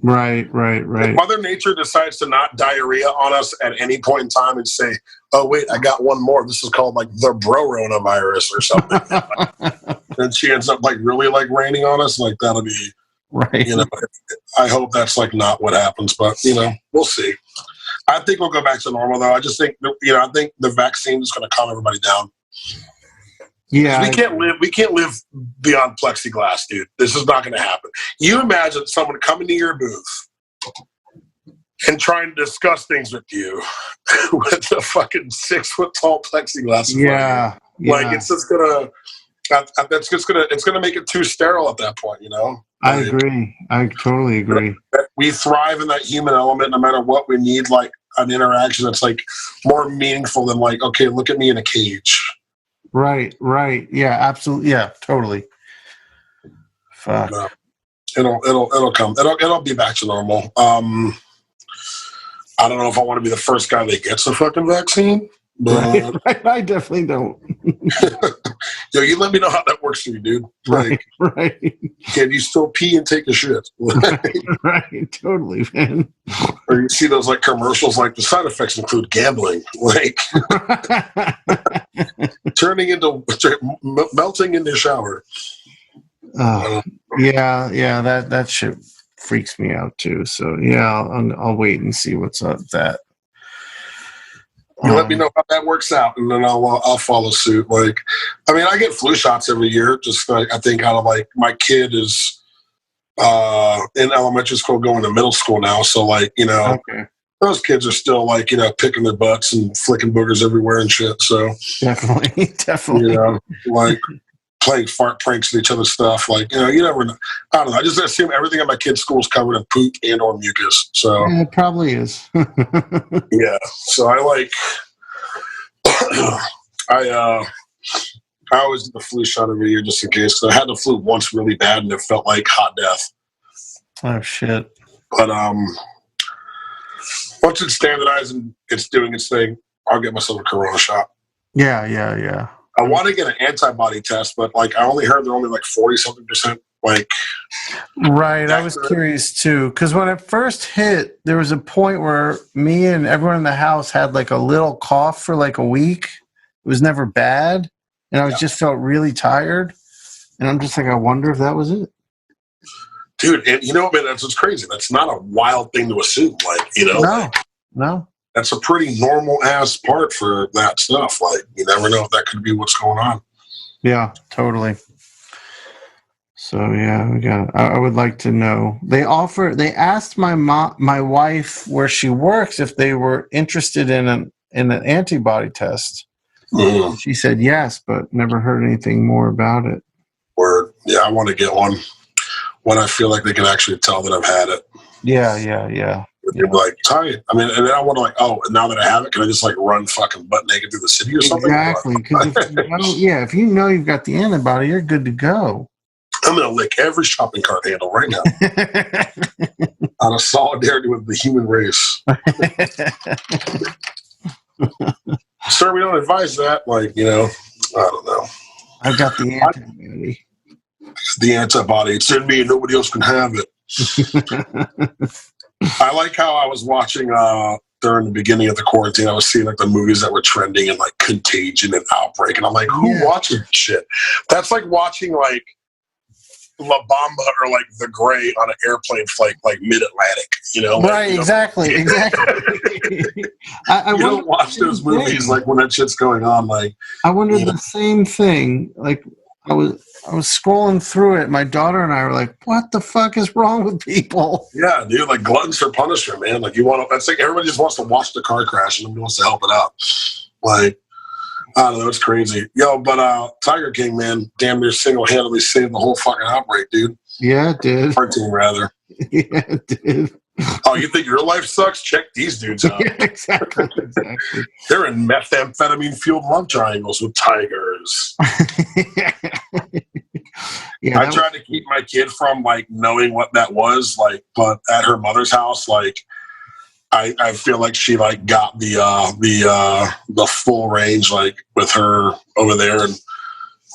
Right. If Mother Nature decides to not diarrhea on us at any point in time and say, oh, wait, I got one more. This is called the Broronavirus or something. And she ends up really raining on us. That'll be, right. I hope that's not what happens, but we'll see. I think we'll go back to normal though. I just think, I think the vaccine is going to calm everybody down. Yeah, we can't live beyond plexiglass, dude. This is not going to happen. You imagine someone coming to your booth and trying to discuss things with you with a fucking 6-foot-tall plexiglass. Yeah. It's just gonna. It's gonna make it too sterile at that point. I agree. I totally agree. We thrive in that human element, no matter what we need. An interaction that's more meaningful than okay, look at me in a cage. Right. Yeah, absolutely. Yeah, totally. Fuck. No, it'll come. It'll be back to normal. I don't know if I want to be the first guy that gets a fucking vaccine, but right. I definitely don't. Yo, you let me know how that works for you, dude. Right. Can you still pee and take a shit? Right. Totally, man. Or you see those commercials the side effects include gambling, turning into melting in the shower. Yeah. That shit freaks me out too. So yeah, I'll wait and see what's up with that. You let me know how that works out, and then I'll follow suit. Like, I mean, I get flu shots every year. Just like I think out of like my kid is in elementary school, going to middle school now. So like those kids are still like picking their butts and flicking boogers everywhere and shit. So definitely, like playing fart pranks and each other's stuff. Like you never know. I don't know. I just assume everything at my kid's school is covered in poop and or mucus. So it probably is. yeah. So I like. I always do the flu shot every year just in case. So I had the flu once really bad and it felt like hot death. Oh shit! But once it's standardized and it's doing its thing, I'll get myself a corona shot. Yeah. I want to get an antibody test, but like I only heard they're only like 40-something%. Like, right. I was curious too, because when it first hit, there was a point where me and everyone in the house had like a little cough for like a week. It was never bad, and I just felt really tired. And I'm just like, I wonder if that was it. Dude, and man, that's what's crazy. That's not a wild thing to assume. Like, No. That's a pretty normal ass part for that stuff. Like, you never know if that could be what's going on. Yeah, totally. So yeah, I would like to know. They asked my wife where she works if they were interested in an antibody test. Mm. She said yes, but never heard anything more about it. Or I want to get one when I feel like they can actually tell that I've had it. Yeah. You're like, tight. I mean, and then I want to like, now that I have it, can I just like run fucking butt naked through the city or something? Exactly. Because if you know you've got the antibody, you're good to go. I'm going to lick every shopping cart handle right now out of solidarity with the human race. Sir, we don't advise that. Like, I don't know. I've got the antibody. The antibody. It's in me and nobody else can have it. I like how I was watching during the beginning of the quarantine, I was seeing like the movies that were trending and like Contagion and Outbreak. And I'm like, who watches this shit? That's like watching like La Bamba or like The Gray on an airplane flight, like mid-Atlantic, Right, exactly. I don't watch those movies like when that shit's going on. Like, I wondered the same thing. Like, I was scrolling through it. My daughter and I were like, "What the fuck is wrong with people?" Yeah, dude. Like gluttons for punishment, man. Like that's like everybody just wants to watch the car crash and nobody wants to help it out. Like, I don't know, it's crazy. Yo, but Tiger King, man, damn near single-handedly saved the whole fucking outbreak, dude. Yeah, it did. Our team, rather. Yeah, it did. Oh, you think your life sucks? Check these dudes out. Yeah, exactly. They're in methamphetamine-fueled love triangles with tigers. I tried to keep my kid from like knowing what that was, like, but at her mother's house, like, I feel like she like got the full range like with her over there, and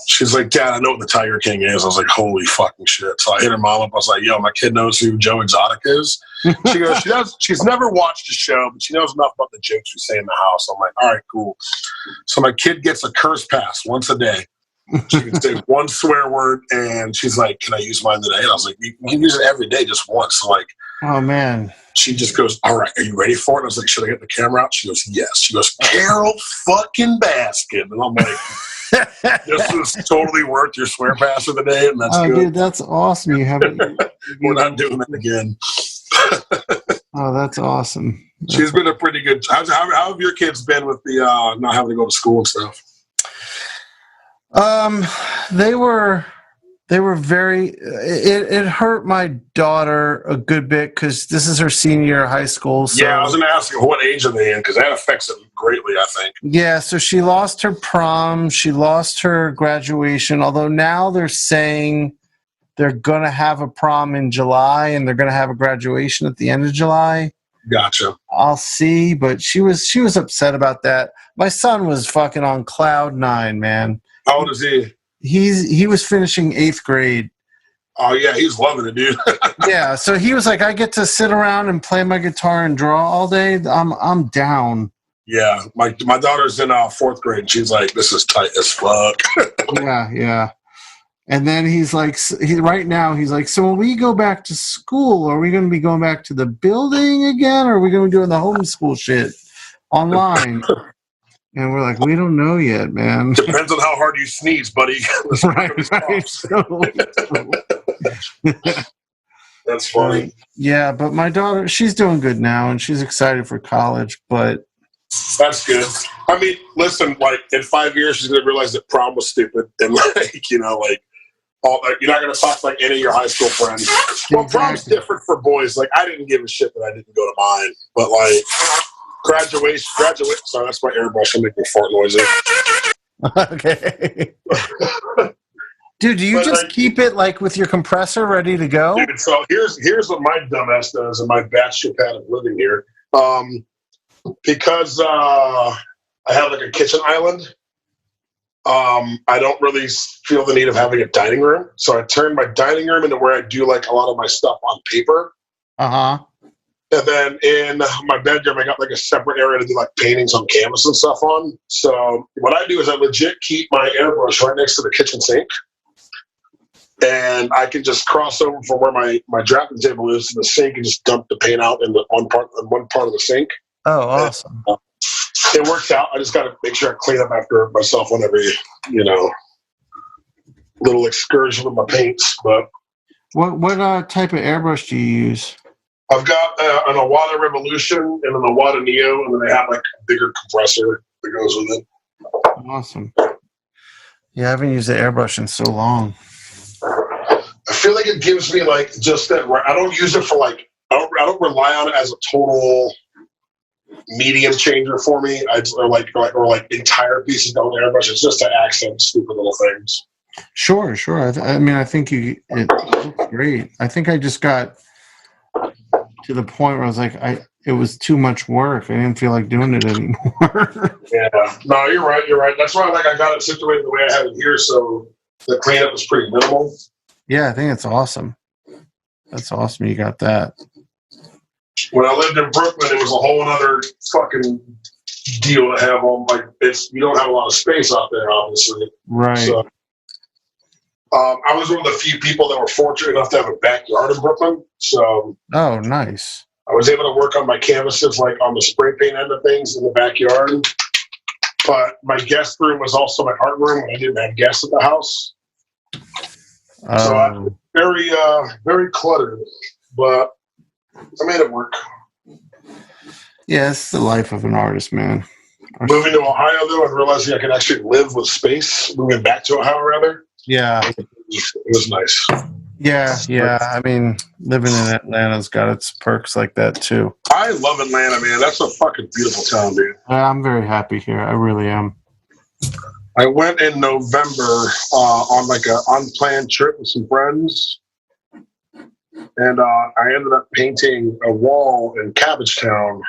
she's like, "Dad, I know what the Tiger King is." I was like, "Holy fucking shit!" So I hit her mom up. I was like, "Yo, my kid knows who Joe Exotic is." She goes, she's never watched the show, but she knows enough about the jokes we say in the house. I'm like, all right, cool. So my kid gets a curse pass once a day. She can say one swear word, and she's like, "Can I use mine today?" And I was like, "You can use it every day, just once." So like, oh man. She just goes, "All right, are you ready for it?" I was like, "Should I get the camera out?" She goes, "Yes." She goes, "Carol fucking Baskin." And I'm like, this is totally worth your swear pass for the day, and that's good. Dude, that's awesome. You have it. We're not doing that again. Oh, that's awesome. She's been a pretty good. How have your kids been with the not having to go to school and stuff? They were very. It hurt my daughter a good bit because this is her senior year of high school. So, yeah, I was going to ask you what age are they in because that affects it greatly, I think. Yeah, so she lost her prom, she lost her graduation. Although now they're saying they're going to have a prom in July and they're going to have a graduation at the end of July. Gotcha. I'll see, but she was upset about that. My son was fucking on cloud 9, man. How old is he? He was finishing 8th grade. Oh yeah, he's loving it, dude. Yeah, so he was like, I get to sit around and play my guitar and draw all day. I'm down. Yeah, my daughter's in 4th grade, and she's like, "This is tight as fuck." Yeah. And then he's like, right now he's like, so when we go back to school, are we going to be going back to the building again, or are we going to be doing the homeschool shit online? And we're like, we don't know yet, man. Depends on how hard you sneeze, buddy. Right. That's funny. Yeah, but my daughter, she's doing good now, and she's excited for college, but... That's good. I mean, listen, like, in 5 years, she's going to realize that prom was stupid. And, like, you know, like, you're not going to talk like any of your high school friends. Well, prom's different for boys. Like, I didn't give a shit that I didn't go to mine. But, like, graduation. Sorry, that's my airbrush. I'm making fart noises. Okay. Dude, do you just keep it, like, with your compressor ready to go? Dude, so here's what my dumbass does in my bachelor pad of living here. Because I have, like, a kitchen island, I don't really feel the need of having a dining room. So I turned my dining room into where I do, like, a lot of my stuff on paper. Uh-huh. And then in my bedroom, I got, like, a separate area to do, like, paintings on canvas and stuff on. So what I do is I legit keep my airbrush right next to the kitchen sink. And I can just cross over from where my drafting table is to the sink and just dump the paint out in one part of the sink. Oh, awesome. And, it works out. I just got to make sure I clean up after myself whenever, you know, little excursion with my paints. But what type of airbrush do you use? I've got an Awada Revolution and an Awada Neo, and then they have, like, a bigger compressor that goes with it. Awesome. Yeah, I haven't used the airbrush in so long. I feel like it gives me, like, just that. I don't use it for, like, I don't rely on it as a total medium changer for me. Or like entire pieces don't airbrush. It's just to accent stupid little things. Sure. I mean, I think it looks great. I think I just got to the point where I was like, it was too much work. I didn't feel like doing it anymore. Yeah. No, you're right. That's why, like, I got it situated the way I have it here, so the cleanup is pretty minimal. Yeah, I think it's awesome. That's awesome you got that. When I lived in Brooklyn, it was a whole other fucking deal to have on. Like, you don't have a lot of space out there, obviously. Right. So, I was one of the few people that were fortunate enough to have a backyard in Brooklyn. So, oh, nice. I was able to work on my canvases, like, on the spray paint end of things in the backyard. But my guest room was also my art room when I didn't have guests at the house. So I was very, very cluttered, but I made it work. Yeah, it's the life of an artist, man. Moving to Ohio, though, and realizing I could actually live with space. Moving back to Ohio, rather. Yeah. It was nice. Yeah. I mean, living in Atlanta's got its perks like that, too. I love Atlanta, man. That's a fucking beautiful town, dude. I'm very happy here. I really am. I went in November on, like, an unplanned trip with some friends. And I ended up painting a wall in Cabbagetown.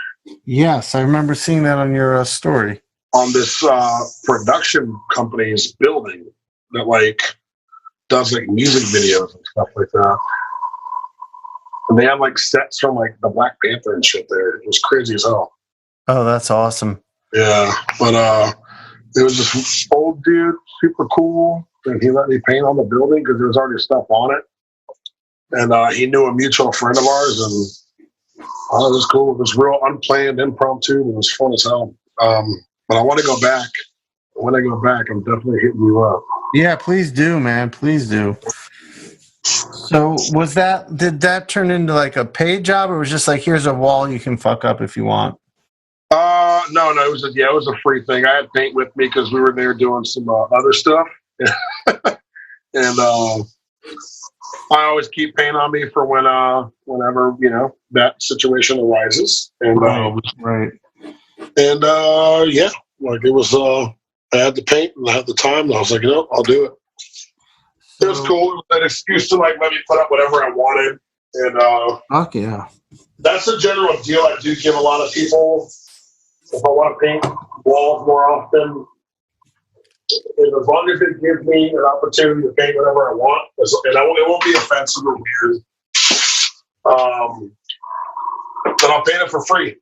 Yes, I remember seeing that on your story. On this production company's building that, like, does, like, music videos and stuff like that. And they have, like, sets from, like, the Black Panther and shit there. It was crazy as hell. Oh, that's awesome. Yeah, but it was this old dude, super cool, and he let me paint on the building because there was already stuff on it. And he knew a mutual friend of ours, and it was cool. It was real unplanned, impromptu. It was fun as hell. But I want to go back. When I go back, I'm definitely hitting you up. Yeah, please do, man. Please do. So did that turn into, like, a paid job, or was it just like, here's a wall you can fuck up if you want? No, it was a free thing. I had paint with me because we were there doing some other stuff. And I always keep paint on me for whenever, you know, that situation arises. And right. And yeah, like, it was I had the paint and I had the time, and I was like, you know, I'll do it. It was cool. It was an excuse to, like, let me put up whatever I wanted. And fuck yeah. That's a general deal I do give a lot of people. If I want to paint walls more often, and as long as it gives me an opportunity to paint whatever I want, and it won't be offensive or weird, then I'll paint it for free.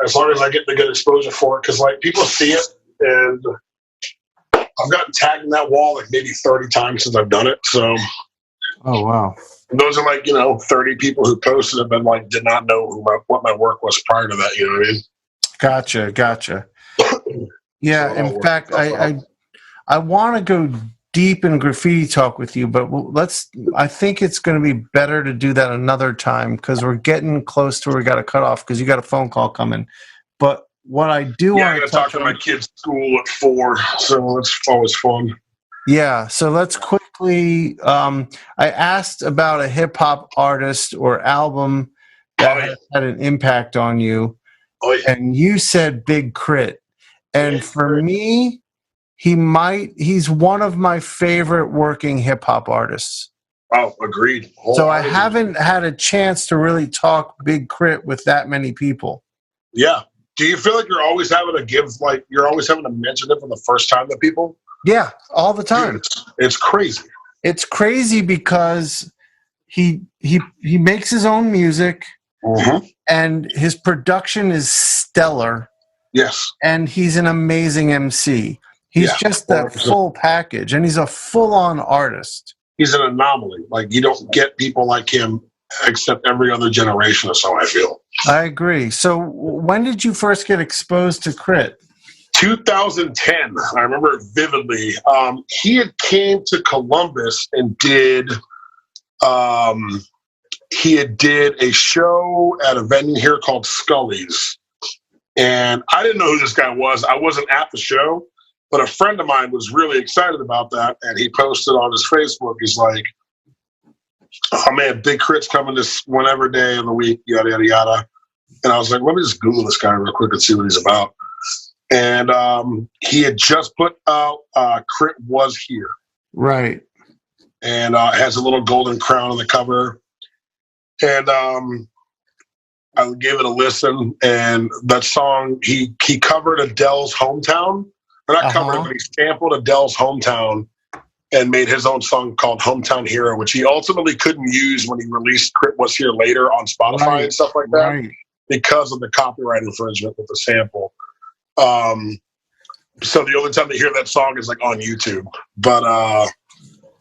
As long as I get the good exposure for it, because, like, people see it, and I've gotten tagged in that wall like maybe 30 times since I've done it. So, oh wow, and those are, like, you know, 30 people who posted it, but, like, did not know what my work was prior to that. You know what I mean? Gotcha. Yeah, So it all in worked fact, itself out. I want to go deep in graffiti talk with you, but I think it's going to be better to do that another time because we're getting close to where we got to cut off because you got a phone call coming. But what I do Yeah, I want got to to talk touch to on, my kid's school at 4, so it's always fun. yeah. So let's quickly. I asked about a hip hop artist or album that Oh, yeah. has had an impact on you, Oh, yeah. and you said Big Crit. And Yeah, for Crit. me, he's one of my favorite working hip hop artists. Oh, agreed. So I Wholeheartedly. haven't had a chance to really talk Big Crit with that many people. Yeah. Do you feel like you're always having to mention it for the first time to people? Yeah, all the time. Dude, it's crazy. It's crazy because he makes his own music and his production is stellar. Yes. And he's an amazing MC. He's just the 100%. full package, and he's a full-on artist. He's an anomaly. Like, you don't get people like him except every other generation or so, I feel. I agree. So when did you first get exposed to Crit? 2010. I remember it vividly. He had came to Columbus and did a show at a venue here called Scully's. And I didn't know who this guy was. I wasn't at the show, but a friend of mine was really excited about that. And he posted on his Facebook, he's like, oh man, Big Crit's coming this whenever day of the week, yada, yada, yada. And I was like, let me just Google this guy real quick and see what he's about. And he had just put out Crit Was Here. Right. And it has a little golden crown on the cover. And I gave it a listen, and that song, he covered Adele's Hometown. Or not covered it, but he sampled Adele's Hometown and made his own song called Hometown Hero, which he ultimately couldn't use when he released Crit Was Here later on Spotify and stuff like that because of the copyright infringement with the sample. So the only time to hear that song is like on YouTube. But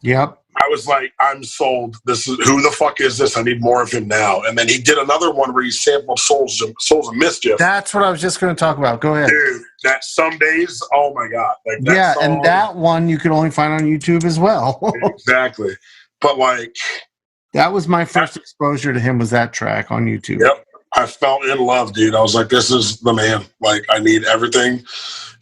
yep. I was like, I'm sold. This is who the fuck is this? I need more of him now. And then he did another one where he sampled Souls of Mischief. That's what I was just going to talk about. Go ahead. Dude, that Some Days, oh my God. Like that yeah, song, and that one you can only find on YouTube as well. Exactly. But like, that was my first exposure to him, was that track on YouTube. Yep. I fell in love, dude. I was like, this is the man. Like, I need everything.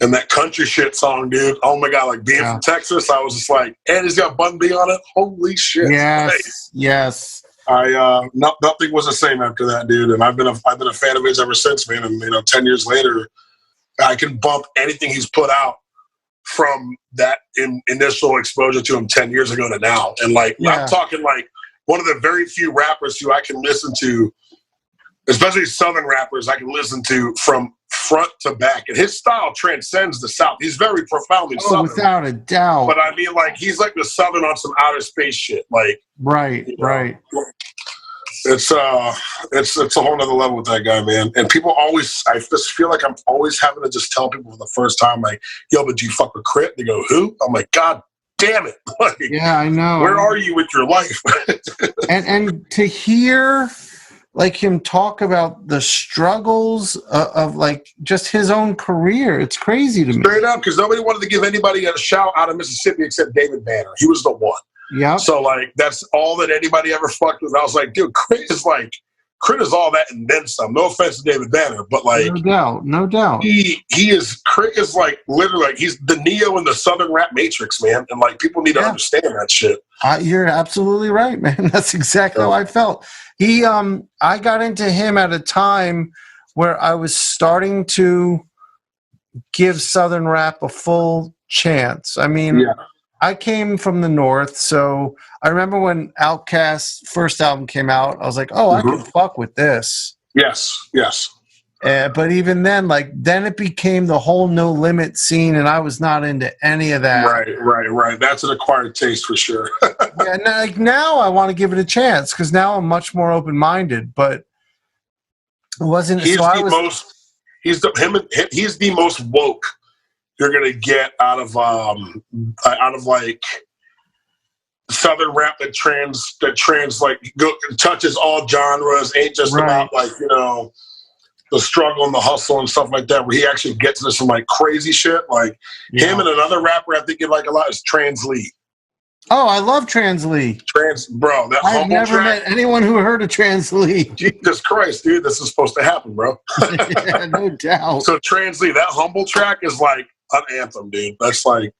And that country shit song, dude. Oh my God. Like being from Texas, I was just like, and he's got Bun B on it. Holy shit. Yes. Like, yes. Nothing was the same after that, dude. And I've been a fan of his ever since, man. And 10 years later, I can bump anything he's put out from that initial exposure to him 10 years ago to now. And like, I'm talking like one of the very few rappers who I can listen to, especially Southern rappers, I can listen to from front to back. And his style transcends the South. He's very profoundly Southern. Without a doubt. But I mean, like, he's like the Southern on some outer space shit. Like, right. It's a whole nother level with that guy, man. And people always, I just feel like I'm always having to just tell people for the first time, like, yo, but do you fuck with Crit? They go, who? I'm like, God damn it. Like, yeah, I know. Where are you with your life? and to hear like him talk about the struggles of like just his own career, it's crazy to me. Straight up, because nobody wanted to give anybody a shout out of Mississippi except David Banner. He was the one. Yeah. So like that's all that anybody ever fucked with. I was like, dude, Crit is all that and then some. No offense to David Banner, but like no doubt. Crit is like literally like he's the Neo in the Southern rap matrix, man. And like people need to understand that shit. You're absolutely right, man. That's exactly how I felt. I got into him at a time where I was starting to give Southern rap a full chance. I mean, I came from the North, so I remember when Outkast's first album came out, I was like, oh, I can fuck with this. Yes. But even then, then it became the whole No Limit scene, and I was not into any of that. Right. That's an acquired taste for sure. Now I want to give it a chance because now I'm much more open-minded. But it wasn't. He's the most woke you're gonna get out of like Southern rap that touches all genres, ain't just about like the struggle and the hustle and stuff like that, where he actually gets into some like crazy shit. Like him and another rapper I think you like a lot is Trans Lee. Oh, I love Trans Lee. Bro, that I've humble never track, met anyone who heard of Trans Lee. Jesus Christ, dude, this is supposed to happen, bro. Yeah, no doubt. So Trans Lee, that humble track is like an anthem, dude. That's like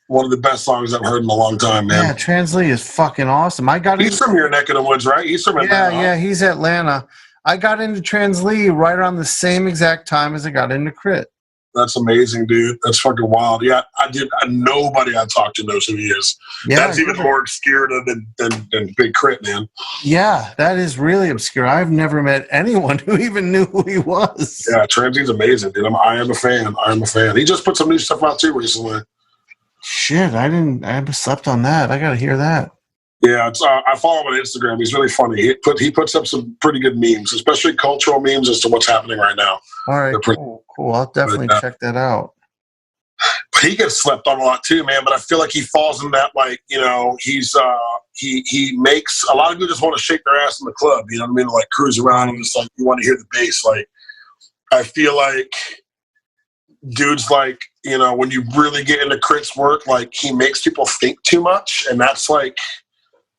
one of the best songs I've heard in a long time, man. Yeah, Trans Lee is fucking awesome. He's from your neck of the woods, right? He's from Atlanta. Yeah, he's Atlanta. I got into Trans Lee right around the same exact time as I got into Crit. That's amazing, dude. That's fucking wild. Yeah, nobody I talked to knows who he is. Yeah, that's even more obscure than Big Crit, man. Yeah, that is really obscure. I've never met anyone who even knew who he was. Yeah, Transy's amazing, dude. I am a fan. I am a fan. He just put some new stuff out too recently. Shit, I slept on that. I gotta hear that. Yeah, it's, I follow him on Instagram. He's really funny. He puts up some pretty good memes, especially cultural memes as to what's happening right now. All right, cool. I'll definitely check that out. But he gets slept on a lot too, man. But I feel like he falls in that, like, you know, he's he makes a lot of people just want to shake their ass in the club. You know what I mean? Like cruise around and just like you want to hear the bass. Like I feel like dudes like, you know, when you really get into Crit's work, like he makes people think too much, and that's like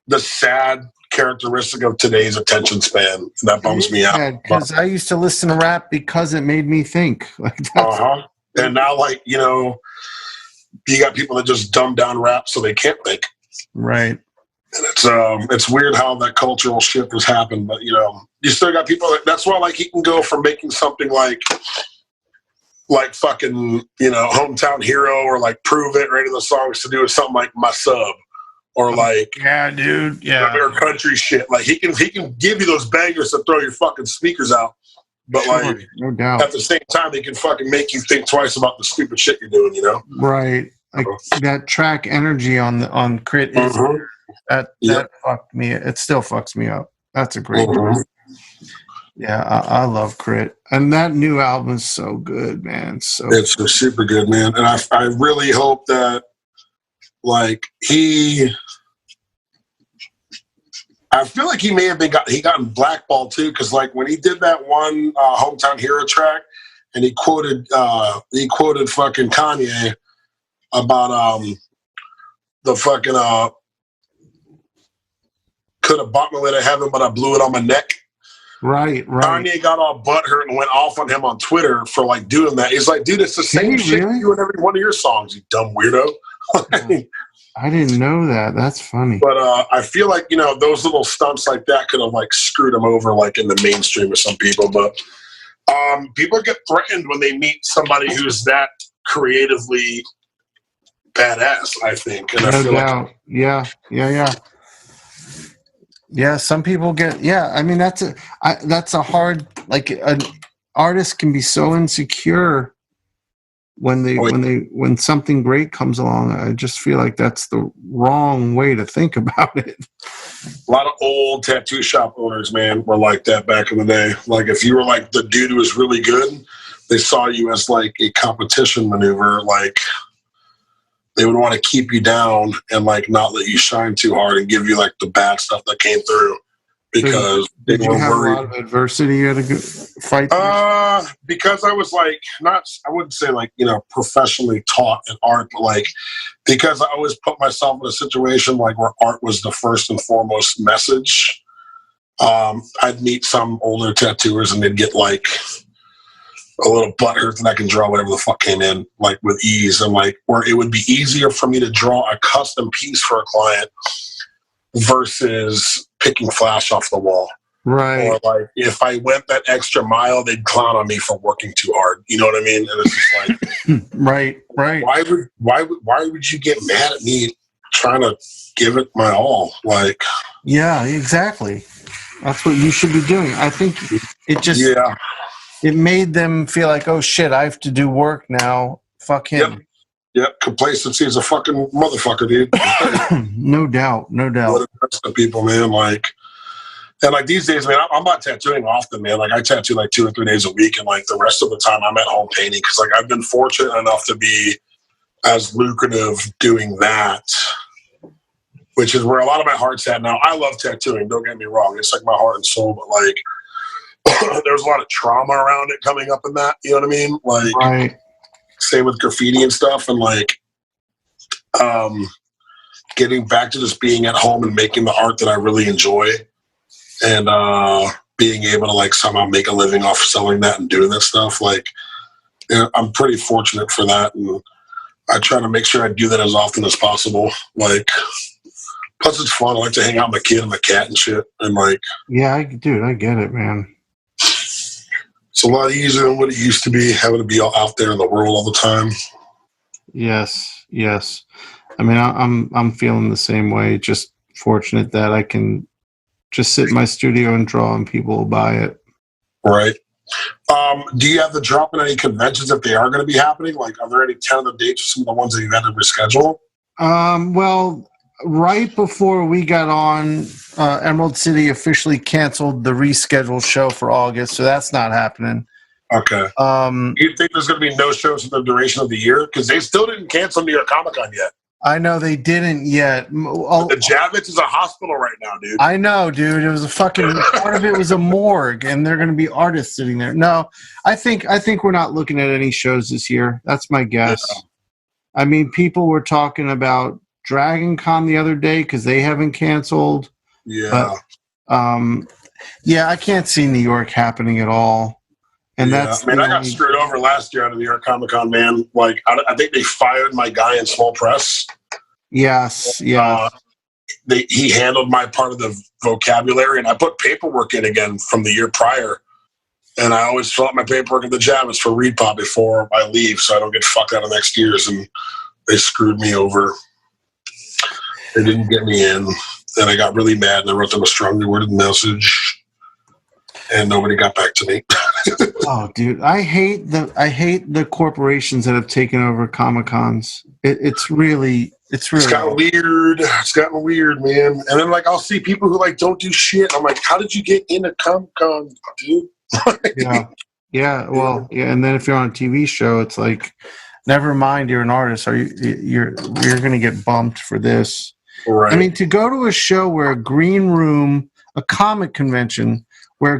the sad characteristic of today's attention span, and that bums me out. Because I used to listen to rap because it made me think. Like and now, like, you know, you got people that just dumb down rap so they can't think. Right. And it's weird how that cultural shift has happened, but you know, you still got people. That's why, like, he can go from making something like fucking, you know, Hometown Hero or like Prove It, or any of the songs to do with something like My Sub. Or like, yeah, dude, yeah, or country shit. Like he can give you those bangers to throw your fucking speakers out, but like, no doubt, at the same time, they can fucking make you think twice about the stupid shit you're doing. You know, right? Like that track energy on Crit is that fucked me. It still fucks me up. That's a great track. Yeah, I love Crit, and that new album is so good, man. It's super good, man. And I really hope that. Like I feel like he may have gotten blackballed too, because like when he did that one Hometown Hero track, and he quoted fucking Kanye about the fucking could have bought my way to heaven, but I blew it on my neck. Right. Kanye got all butthurt and went off on him on Twitter for like doing that. He's like, dude, it's the same shit you do in every one of your songs, you dumb weirdo. I didn't know that. That's funny. But I feel like, you know, those little stunts like that could have like screwed him over like in the mainstream of some people. But people get threatened when they meet somebody who's that creatively badass, I think. And no doubt. Yeah, some people get, I mean, that's a hard, like an artist can be so insecure when something great comes along. I just feel like that's the wrong way to think about it. A lot of old tattoo shop owners, man, were like that back in the day. Like if you were like the dude who was really good, they saw you as like a competition maneuver. Like they would want to keep you down and like not let you shine too hard and give you like the bad stuff that came through. Because they were have worried. A lot of adversity you had to fight through? Because I was like, I wouldn't say like, you know, professionally taught in art, but like, because I always put myself in a situation like where art was the first and foremost message. I'd meet some older tattooers and they'd get like a little butthurt and I can draw whatever the fuck came in like with ease, and like where it would be easier for me to draw a custom piece for a client versus picking flash off the wall. Right. Or like if I went that extra mile, they'd clown on me for working too hard. You know what I mean? And it's just like right. Why would you get mad at me trying to give it my all? Like yeah, exactly. That's what you should be doing. I think it just it made them feel like, oh shit, I have to do work now. Fuck him. Yep, complacency is a fucking motherfucker, dude. No doubt. What the people, man, like, and like these days, man, I'm not tattooing often, man. Like I tattoo like 2 or 3 days a week, and like the rest of the time I'm at home painting because like I've been fortunate enough to be as lucrative doing that, which is where a lot of my heart's at now. I love tattooing. Don't get me wrong; it's like my heart and soul. But there was a lot of trauma around it coming up in that. You know what I mean? Like, Right. same with graffiti and stuff, and like, getting back to just being at home and making the art that I really enjoy, and being able to like somehow make a living off selling that and doing that stuff. Like, you know, I'm pretty fortunate for that, and I try to make sure I do that as often as possible. Like, plus it's fun. I like to hang out with my kid and my cat and shit, and like, Yeah, dude, I get it, man. it's a lot easier than what it used to be, having to be all out there in the world all the time. Yes, yes. I mean, I'm feeling the same way. Just fortunate that I can just sit in my studio and draw, and people will buy it. Right. Do you have the drop in any conventions if they are going to be happening? Like, are there any tentative dates for some of the ones that you've had to reschedule? Well, right before we got on, Emerald City officially canceled the rescheduled show for August, so that's not happening. Okay. Do you think there's going to be no shows for the duration of the year? Because they still didn't cancel New York Comic Con yet. I know they didn't yet. The Javits is a hospital right now, dude. I know, dude. It was a fucking part of it was a morgue, and they're going to be artists sitting there. No, I think we're not looking at any shows this year. That's my guess. Yeah. I mean, people were talking about Dragon Con the other day because they haven't canceled. Yeah. But, yeah, I can't see New York happening at all. And that's. I mean, I got screwed over last year out of New York Comic Con, man. Like, I think they fired my guy in small press. Yes, yeah. He handled my part of the vocabulary, and I put paperwork in again from the year prior. And I always fill out my paperwork in the Javits for Reed Pop before I leave, so I don't get fucked out of next year's. And they screwed me over. They didn't get me in, and I got really mad. And I wrote them a strongly worded message, and nobody got back to me. Oh, dude, I hate the corporations that have taken over Comic Cons. It's gotten weird. It's gotten weird, man. And then like I'll see people who like don't do shit. I'm like, how did you get into Comic Con, dude? Yeah. Well, yeah. And then if you're on a TV show, it's like, never mind, you're an artist. You're going to get bumped for this. Right. I mean, to go to a show where a comic convention, where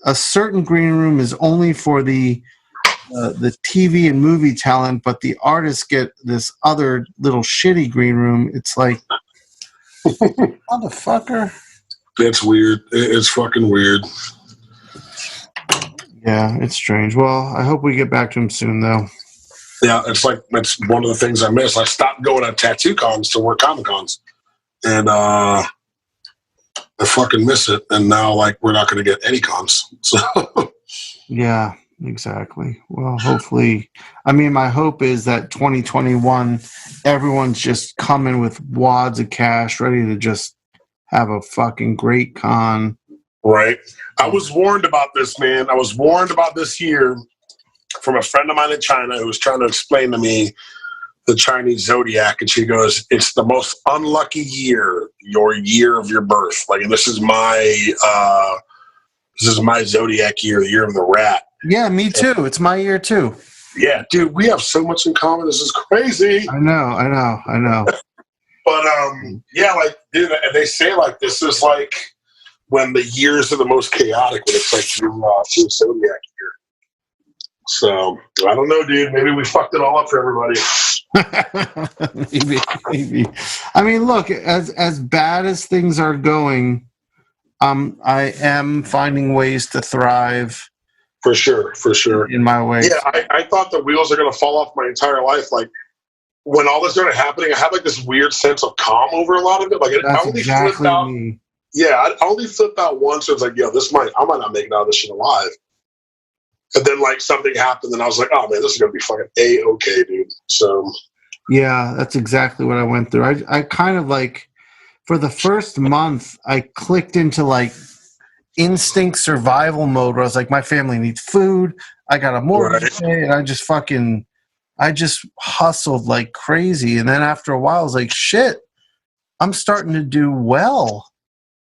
a certain green room is only for the TV and movie talent, but the artists get this other little shitty green room. It's like, motherfucker. That's weird. It's fucking weird. Yeah, it's strange. Well, I hope we get back to him soon, though. Yeah, it's one of the things I miss. I stopped going to tattoo cons to work Comic Cons, and I fucking miss it. And now, like, we're not going to get any cons. So. Yeah, exactly. Well, hopefully, I mean, my hope is that 2021, everyone's just coming with wads of cash, ready to just have a fucking great con. Right. I was warned about this, man. I was warned about this year from a friend of mine in China who was trying to explain to me the Chinese zodiac, and she goes, "It's the most unlucky year, your year of your birth. Like, this is my zodiac year, the year of the rat." Yeah, me too. It's my year too. Yeah, dude, we have so much in common. This is crazy. I know. But yeah, like, dude, and they say like this is like when the years are the most chaotic, when it's like your zodiac year. So I don't know, dude. Maybe we fucked it all up for everybody. maybe. I mean, look, as bad as things are going, I am finding ways to thrive. For sure. In my way. Yeah, I thought the wheels are going to fall off my entire life. Like, when all this started happening, I had like this weird sense of calm over a lot of it. Like, I only flipped out. Me. Yeah, I only flipped out once. It was like, yo, I might not make it out of this shit alive. And then like something happened, and I was like, oh man, this is gonna be fucking A-okay, dude. So yeah, that's exactly what I went through. I kind of like, for the first month, I clicked into like instinct survival mode where I was like, my family needs food, I got a mortgage to pay, and I just hustled like crazy. And then after a while, I was like, shit, I'm starting to do well.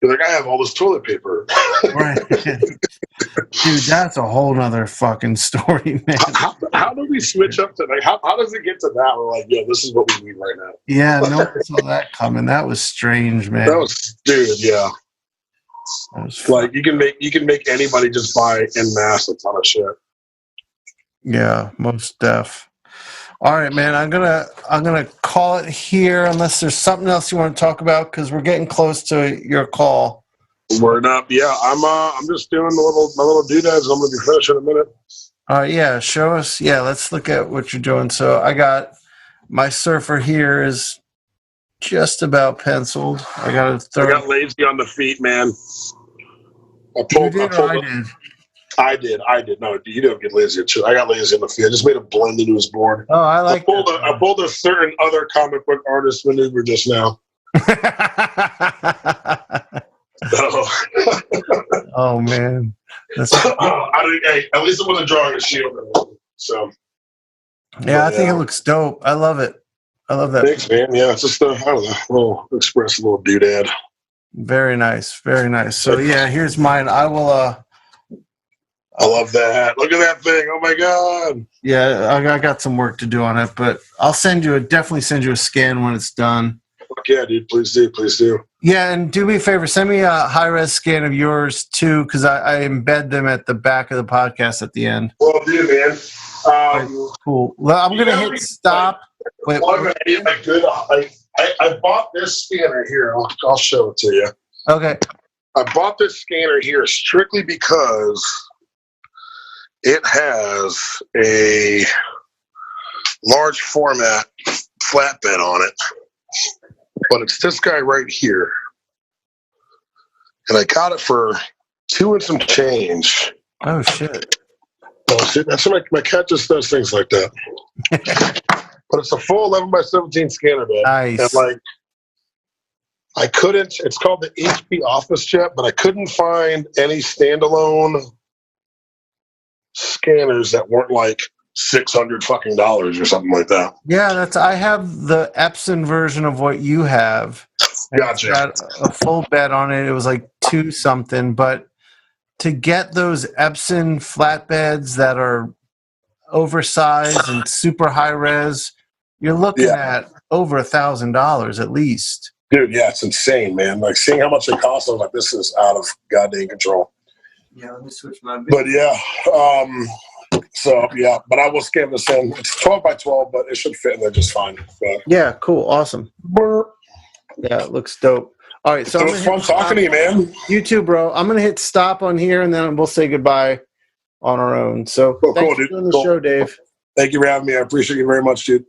You're like, I have all this toilet paper. Right. Dude, that's a whole nother fucking story, man. How do we switch up to, like, how does it get to that? We're like, yeah, this is what we need right now. Yeah, no one saw that coming. That was strange, man. Dude, yeah. Like you can make anybody just buy en masse a ton of shit. Yeah, most def. All right, man. I'm gonna call it here unless there's something else you want to talk about because we're getting close to your call. Word up. Yeah, I'm just doing my little doodads. I'm gonna be finished in a minute. Yeah, show us. Yeah, let's look at what you're doing. So I got my surfer here is just about penciled. I got I got lazy on the feet, man. I did. No, you don't get lazy at shit. I got lazy on the feet. I just made a blend into his board. Oh, I like I pulled a certain other comic book artist maneuver just now. Oh man. At least it wasn't drawing a shield. So yeah, I think it looks dope. I love it. I love that. Thanks, man. Yeah, it's just I don't know, a little express, a little doodad. Very nice, very nice. So yeah, here's mine. I will. I love that. Look at that thing. Oh my god. Yeah, I got some work to do on it, but I'll definitely send you a scan when it's done. Fuck yeah, dude. Please do. Yeah, and do me a favor, send me a high-res scan of yours too, because I embed them at the back of the podcast at the end. Well, dude, man. Cool. Well, I'm gonna hit stop. I bought this scanner here. I'll show it to you. Okay. I bought this scanner here strictly because it has a large format flatbed on it. But it's this guy right here. And I got it for $2 and some change. Oh, shit. Oh, see, that's what my cat just does things like that. But it's a full 11x17 scanner bed. Nice. And like, I couldn't, it's called the HP Office Jet, but I couldn't find any standalone scanners that weren't like $600 fucking dollars or something like that. Yeah, I have the Epson version of what you have. Gotcha. It's got a full bed on it. It was like $2 something, but to get those Epson flatbeds that are oversized and super high res, you're looking at over $1,000 at least. Dude, yeah, it's insane, man. Like seeing how much it costs, I was like, this is out of goddamn control. Yeah, let me switch my. But yeah, so yeah, but I will scan this in. It's 12x12, but it should fit in there just fine. But, yeah, cool, awesome. Yeah, it looks dope. All right, so it was fun talking to you, man. You too, bro. I'm gonna hit stop on here, and then we'll say goodbye on our own. So, thanks for doing the show, Dave. Thank you for having me. I appreciate you very much, dude.